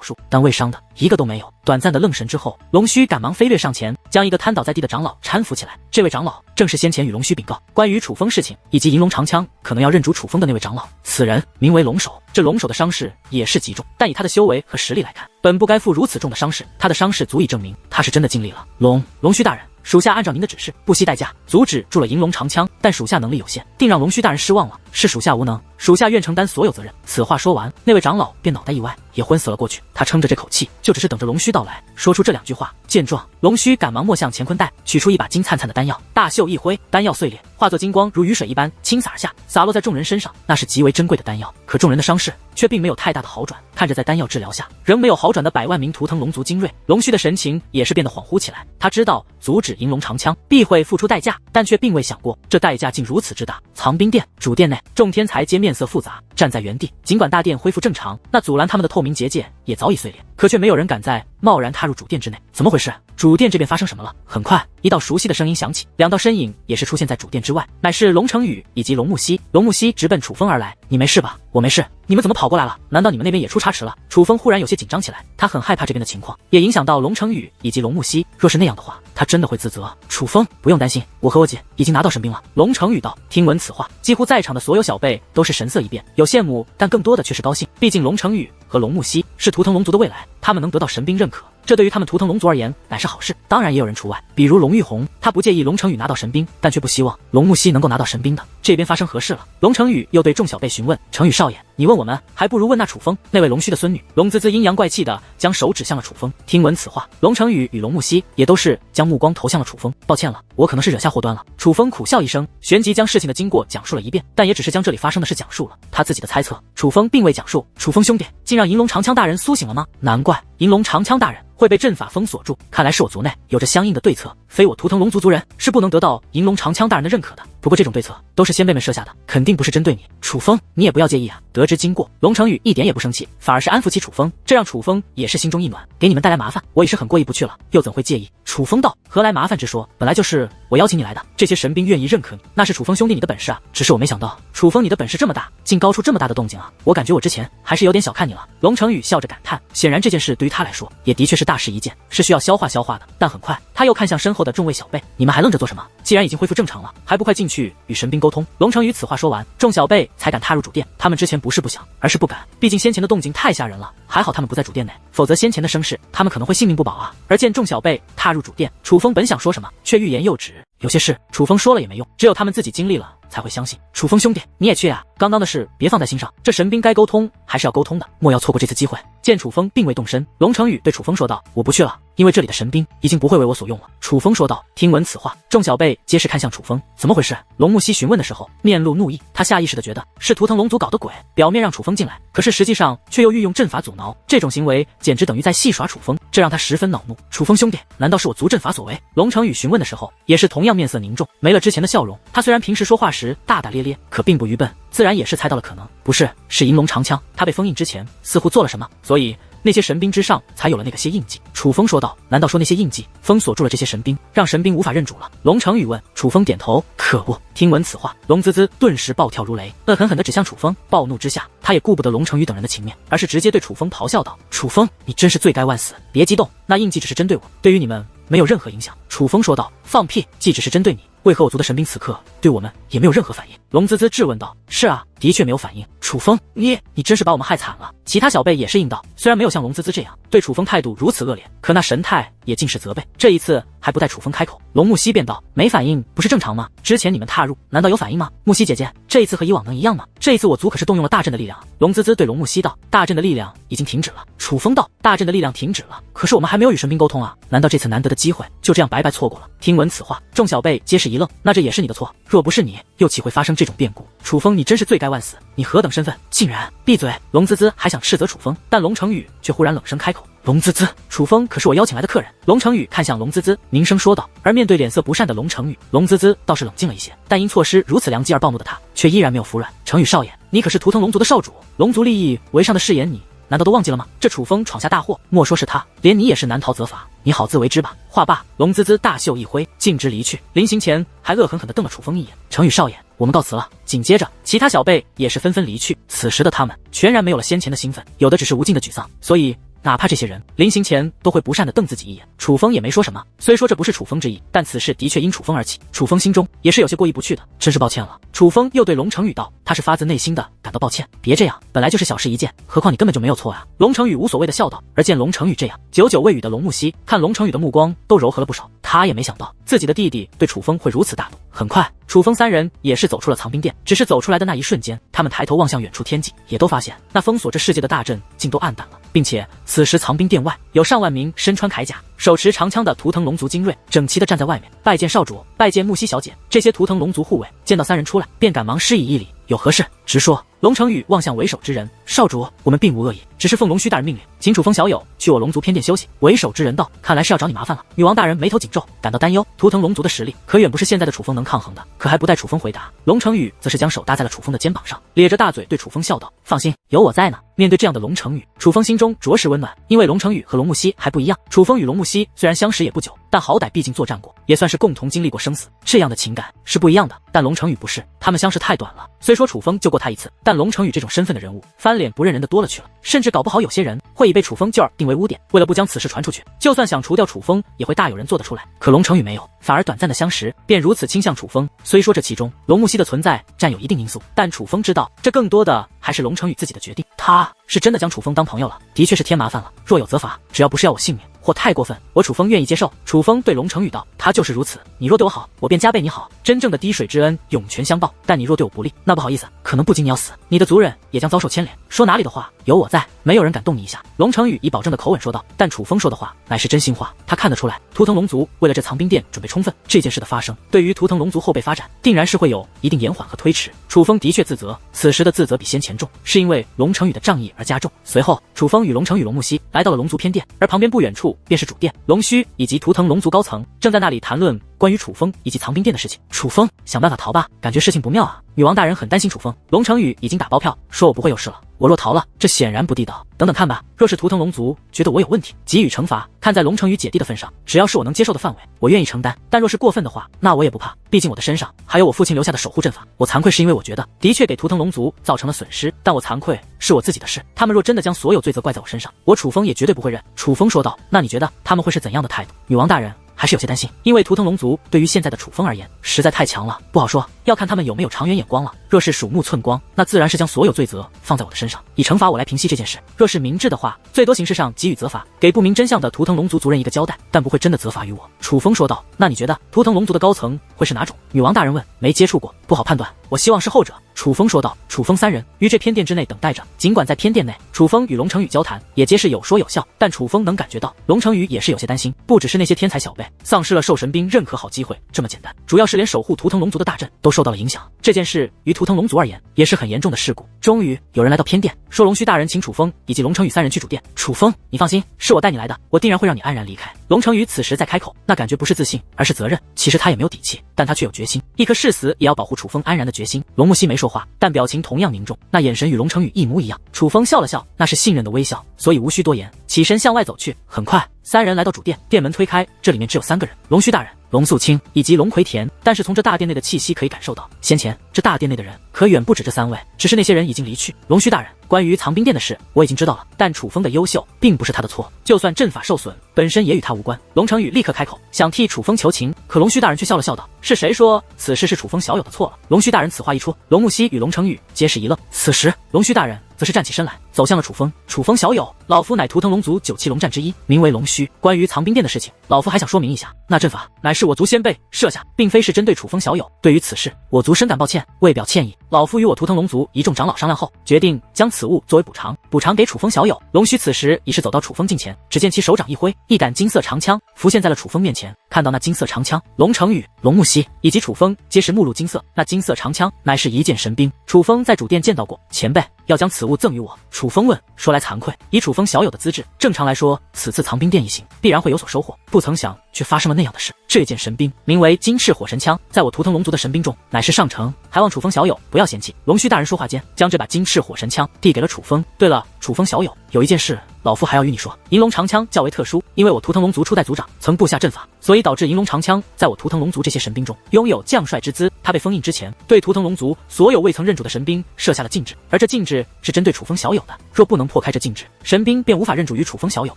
数，但未伤的一个都没有。短暂的愣神之后，龙须赶忙飞掠上前，将一个瘫倒在地的长老搀扶起来。这位长老正是先前与龙须禀告关于楚风事情以及银龙长枪可能要认主楚风的那位长老，此人名为龙首。这龙首的伤势也是极重，但以他的修为和实力来看，本不该负如此重的伤势。他的伤势足以证明他是真的尽力了。龙须大人，属下按照您的指示，不惜代价阻止住了银龙长枪，但属下能力有限，定让龙须大人失望了，是属下无能，属下愿承担所有责任。此话说完，那位长老便脑袋一歪，也昏死了过去。他撑着这口气，就只是等着龙须到来，说出这2句话。见状，龙须赶忙没向乾坤袋，取出一把金灿灿的丹药，大袖一挥，丹药碎裂，化作金光，如雨水一般倾洒而下，洒落在众人身上。那是极为珍贵的丹药，可众人的伤势却并没有太大的好转。看着在丹药治疗下仍没有好转的100万名图腾龙族精锐，龙须的神情也是变得恍惚起来。他知道阻止银龙长枪必会付出代价，但却并未想过这代价竟如此之大。藏兵殿主殿内，众天才皆面色复杂，站在原地。尽管大殿恢复正常，那阻拦他们的透明结界也早已碎裂，可却没有人敢再贸然踏入主殿之内。怎么回事？主殿这边发生什么了？很快，一道熟悉的声音响起，2道身影也是出现在主殿之外，乃是龙成宇以及龙木西。龙木西直奔楚风而来。你没事吧？我没事。你们怎么跑过来了？难道你们那边也出差池了？楚风忽然有些紧张起来，他很害怕这边的情况也影响到龙成宇以及龙木西。若是那样的话，他真的会自责。楚风，不用担心，我和我姐已经拿到神兵了。龙成宇道。听闻此话，几乎在场的所有小辈都是神色一变，有羡慕，但更多的却是高兴。毕竟龙成宇和龙木西是图腾龙族的未来，他们能得到神兵认可，这对于他们图腾龙族而言乃是好事。当然也有人除外，比如龙玉红，他不介意龙成宇拿到神兵，但却不希望龙木西能够拿到神兵的。这边发生何事了？龙成宇又对众小辈询问。成宇少爷，你问我们，还不如问那楚风。那位龙须的孙女龙滋滋阴阳怪气的将手指向了楚风。听闻此话，龙成宇与龙木西也都是将目光投向了楚风。抱歉了，我可能是惹下祸端了。楚风苦笑一声，旋即将事情的经过讲述了一遍，但也只是将这里发生的事讲述了。他自己的猜测，楚风并未讲述。楚风兄弟，竟让银龙长枪大人苏醒了吗？难怪银龙长枪大人会被阵法封锁住，看来是我族内有着相应的对策，非我图腾龙族族人是不能得到银龙长枪大人的认可的。不过这种对策都是先辈们设下的，肯定不是针对你。楚风，你也不要介意啊。得知经过，龙成宇一点也不生气，反而是安抚起楚风，这让楚风也是心中一暖。给你们带来麻烦，我已是很过意不去了，又怎会介意？楚风道，何来麻烦之说？本来就是我邀请你来的，这些神兵愿意认可你，那是楚风兄弟你的本事啊。只是我没想到，楚风你的本事这么大，竟高出这么大的动静啊！我感觉我之前还是有点小看你了。龙成宇笑着感叹，显然这件事对于他来说也的确是大事一件，是需要消化消化的。但很快他又看向身后的众位小辈，你们还愣着做什么？既然已经恢复正常了，还不快进去与神兵沟通？龙成宇此话说完，众小辈才敢踏入主殿。他们之前不是不想，而是不敢，毕竟先前的动静太吓人了。还好他们不在主殿内，否则先前的声势他们可能会性命不保啊。而见众小辈踏入主殿，楚风本想说什么，却欲言又止。有些事楚风说了也没用，只有他们自己经历了才会相信。楚风兄弟，你也去啊，刚刚的事别放在心上，这神兵该沟通还是要沟通的，莫要错过这次机会。见楚风并未动身，龙成宇对楚风说道，我不去了，因为这里的神兵已经不会为我所用了。楚风说道。听闻此话，众小辈皆是看向楚风，怎么回事？龙木西询问的时候面露怒意，他下意识的觉得是图腾龙族搞的鬼，表面让楚风进来，可是实际上却又运用阵法阻挠，这种行为简直等于在戏耍楚风，这让他十分恼怒。楚风兄弟，难道是我族阵法所为？龙成宇询问的时候也是同样面色凝重，没了之前的笑容。他虽然平时说话时大大咧咧，可并不愚笨，自然也是猜到了可能。不是，是银龙长枪，他被封印之前似乎做了什么，所以那些神兵之上才有了那个些印记。楚风说道。难道说那些印记封锁住了这些神兵，让神兵无法认主了？龙成宇问。楚风点头。可恶！听闻此话，龙滋滋顿时暴跳如雷，恶狠狠地指向楚风。暴怒之下，他也顾不得龙成宇等人的情面，而是直接对楚风咆哮道，楚风，你真是罪该万死！别激动，那印记只是针对我，对于你们没有任何影响。楚风说道。放屁，既只是针对你，为何我族的神兵此刻对我们也没有任何反应？龙滋滋质问道。是啊，的确没有反应。楚风，你真是把我们害惨了。其他小辈也是应道，虽然没有像龙滋滋这样对楚风态度如此恶劣，可那神态也尽是责备。这一次还不待楚风开口，龙木西便道：“没反应不是正常吗？之前你们踏入，难道有反应吗？木西姐姐，这一次和以往能一样吗？这一次我族可是动用了大阵的力量啊！”龙滋滋对龙木西道：“大阵的力量已经停止了。”楚风道：“大阵的力量停止了，可是我们还没有与神兵沟通啊！难道这次难得的机会就这样白白错过了？”听闻此话，众小辈皆是一愣。那这也是你的错，若不是你，又岂会发生这种变故？楚风，你真是罪该万死！你何等身份，竟然……闭嘴！龙滋滋还想斥责楚风，但龙成宇却忽然冷声开口：“龙滋滋，楚风可是我邀请来的客人。”龙成宇看向龙滋滋，凝声说道。而面对脸色不善的龙成宇，龙滋滋倒是冷静了一些，但因错失如此良机而暴怒的他，却依然没有服软。成宇少爷，你可是图腾龙族的少主，龙族利益为上的誓言，你难道都忘记了吗？这楚风闯下大祸，莫说是他，连你也是难逃责罚，你好自为之吧。话罢，龙滋滋大袖一挥，径直离去。临行前还恶狠狠地瞪了楚风一眼。成宇少爷，我们告辞了。紧接着，其他小辈也是纷纷离去。此时的他们全然没有了先前的兴奋，有的只是无尽的沮丧。所以哪怕这些人临行前都会不善地瞪自己一眼，楚风也没说什么。虽说这不是楚风之意，但此事的确因楚风而起，楚风心中也是有些过意不去的。真是抱歉了。楚风又对龙成宇道，他是发自内心的感到抱歉。别这样，本来就是小事一件，何况你根本就没有错啊。龙成宇无所谓的笑道。而见龙成宇这样，久久未语的龙木西看龙成宇的目光都柔和了不少，他也没想到自己的弟弟对楚风会如此大怒。很快，楚风三人也是走出了藏兵殿，只是走出来的那一瞬间，他们抬头望向远处天际，也都发现那封锁着世界的大阵竟都暗淡了，并且此时藏兵殿外有上万名身穿铠甲、手持长枪的图腾龙族精锐整齐地站在外面。拜见少主，拜见木西小姐。这些图腾龙族护卫见到三人出来，便赶忙施以一礼，有何事直说。龙成宇望向为首之人，少主，我们并无恶意，只是奉龙须大人命令，请楚风小友去我龙族偏殿休息。为首之人道，看来是要找你麻烦了。女王大人眉头紧皱，感到担忧，图腾龙族的实力可远不是现在的楚风能抗衡的。可还不待楚风回答，龙成宇则是将手搭在了楚风的肩膀上，咧着大嘴对楚风笑道：“放心，有我在呢。”面对这样的龙成宇，楚风心中着实温暖，因为龙成宇和龙木西还不一样。楚风与龙木西虽然相识也不久，但好歹毕竟作战过，也算是共同经历过生死，这样的情感是不一样的。但龙成宇不是，他们相识太短了。虽说楚风救过他一次，但龙成宇这种身份的人物，翻脸不认人的多了去了，甚至搞不好有些人会以被楚风救儿定为污点。为了不将此事传出去，就算想除掉楚风，也会大有人做得出来。可龙成宇没有，反而短暂的相识便如此倾向楚风。虽说这其中龙木西的存在占有一定因素，但楚风知道，这更多的还是龙成宇自己的决定。他是真的将楚风当朋友了，的确是添麻烦了。若有责罚，只要不是要我性命或太过分，我楚风愿意接受。楚风对龙成宇道，他就是如此，你若对我好，我便加倍你好，真正的滴水之恩涌泉相报。但你若对我不利，那不好意思，可能不仅你要死，你的族人也将遭受牵连。说哪里的话，有我在，没有人敢动你一下。龙成宇以保证的口吻说道。但楚风说的话乃是真心话，他看得出来，图腾龙族为了这藏兵殿准备充分，这件事的发生对于图腾龙族后备发展定然是会有一定延缓和推迟。楚风的确自责，此时的自责比先前重，是因为龙成宇的仗义而加重。随后楚风与龙成宇、龙木西来到了龙族偏殿，而旁边不远处便是主殿，龙须以及图腾龙族高层正在那里谈论关于楚风以及藏兵殿的事情。楚风想办法逃吧，感觉事情不妙啊。女王大人很担心楚风，龙成宇已经打包票说我不会有事了，我若逃了，这显然不地道。等等看吧，若是图腾龙族觉得我有问题，给予惩罚，看在龙成宇姐弟的份上，只要是我能接受的范围，我愿意承担。但若是过分的话，那我也不怕，毕竟我的身上还有我父亲留下的守护阵法。我惭愧是因为我觉得的确给图腾龙族造成了损失，但我惭愧是我自己的事。他们若真的将所有罪责怪在我身上，我楚风也绝对不会认。楚风说道，那你觉得他们会是怎样的态度？女王大人还是有些担心，因为图腾龙族对于现在的楚风而言实在太强了，不好说，要看他们有没有长远眼光了。若是鼠目寸光，那自然是将所有罪责放在我的身上，以惩罚我来平息这件事。若是明智的话，最多形式上给予责罚，给不明真相的图腾龙族族人一个交代，但不会真的责罚于我。楚风说道，那你觉得图腾龙族的高层会是哪种？女王大人问，没接触过，不好判断，我希望是后者。楚风说道。楚风三人于这偏殿之内等待着，尽管在偏殿内，楚风与龙成宇交谈也皆是有说有笑，但楚风能感觉到龙成宇也是有些担心，不只是那些天才小辈丧失了兽神兵任何好机会这么简单，主要是连守护图腾龙族的大阵都受到了影响。这件事于图腾龙族而言也是很严重的事故。终于有人来到偏殿，说龙须大人请楚风以及龙成宇三人去主殿。楚风，你放心，是我带你来的，我定然会让你安然离开。龙成宇此时再开口，那感觉不是自信，而是责任。其实他也没有底气，但他却有决心，一颗誓死也要保护楚风安然的决心。龙木西没说话，但表情同样凝重，那眼神与龙成宇一模一样。楚风笑了笑，那是信任的微笑，所以无需多言，起身向外走去。很快三人来到主殿，殿门推开，这里面只有3个人，龙须大人、龙素清以及龙葵田。但是从这大殿内的气息可以感受到，先前这大殿内的人可远不止这3位，只是那些人已经离去。龙须大人，关于藏兵殿的事，我已经知道了，但楚风的优秀并不是他的错，就算阵法受损，本身也与他无关。龙成宇立刻开口，想替楚风求情，可龙须大人却笑了笑道：“是谁说此事是楚风小友的错了？”龙须大人此话一出，龙木西与龙成宇皆是一愣。此时，龙须大人则是站起身来，走向了楚风。楚风小友，老夫乃图腾龙族9期龙战之一，名为龙须。关于藏兵殿的事情，老夫还想说明一下，那阵法乃是我族先辈设下，并非是针对楚风小友。对于此事，我族深感抱歉，为表歉意，老夫与我图腾龙族一众长老商量后，决定将此物作为补偿给楚风小友。龙须此时已是走到楚风近前，只见其手掌一挥，一杆金色长枪浮现在了楚风面前。看到那金色长枪，龙成宇、龙木西以及楚风皆是目露金色。那金色长枪乃是一件神兵，楚风在主殿见到过。前辈要将此物赠予我。楚风问，说来惭愧，以楚风小友的资质，正常来说，此次藏兵殿一行必然会有所收获，不曾想却发生了那样的事。这件神兵名为金翅火神枪，在我图腾龙族的神兵中乃是上乘，还望楚风小友不要嫌弃。龙须大人说话间，将这把金翅火神枪递给了楚风。对了，楚风小友，有一件事老夫还要与你说。银龙长枪较为特殊，因为我图腾龙族初代族长曾布下阵法，所以导致银龙长枪在我图腾龙族这些神兵中拥有将帅之姿。他被封印之前，对图腾龙族所有未曾认主的神兵设下了禁制，而这禁制是针对楚风小友的。若不能破开这禁制，神兵便无法认主于楚风小友，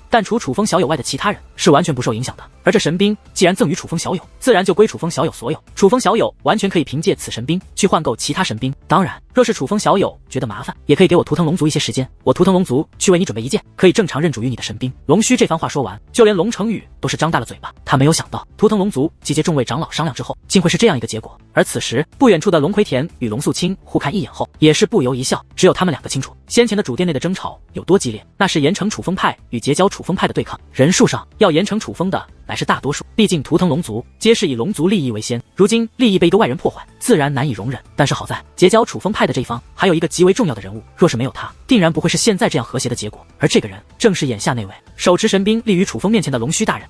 但除楚风小友外的其他人是完全不受影响的。而这神兵既然赠予楚风小友，自然就归楚风小友所有。楚风小友完全可以凭借此神兵去换购其他神兵。当然，若是楚风小友觉得麻烦，也可以给我图腾龙族一些时间，我图腾龙族去为你准备一件可以正常认主于你的神兵。龙须这番话说完，就连龙成宇都是张大了嘴巴。他没有想到，图腾龙族集结众位长老商量之后，竟会是这样一个结果。而此时，不远处的龙葵田与龙素清互看一眼后，也是不由一笑。只有他们2个清楚，先前的主殿内的争吵有多激烈，那是严惩楚风派与结交楚风派的对抗。人数上要严惩楚风的乃是大多数，毕竟图腾龙族皆是以龙族利益为先，如今利益被一个外人破坏，自然难以容忍。但是好在结交楚风派的这一方还有一个极为重要的人物，若是没有他，定然不会是现在这样和谐的结果。而这个人正是眼下那位手持神兵立于楚风面前的龙须大人。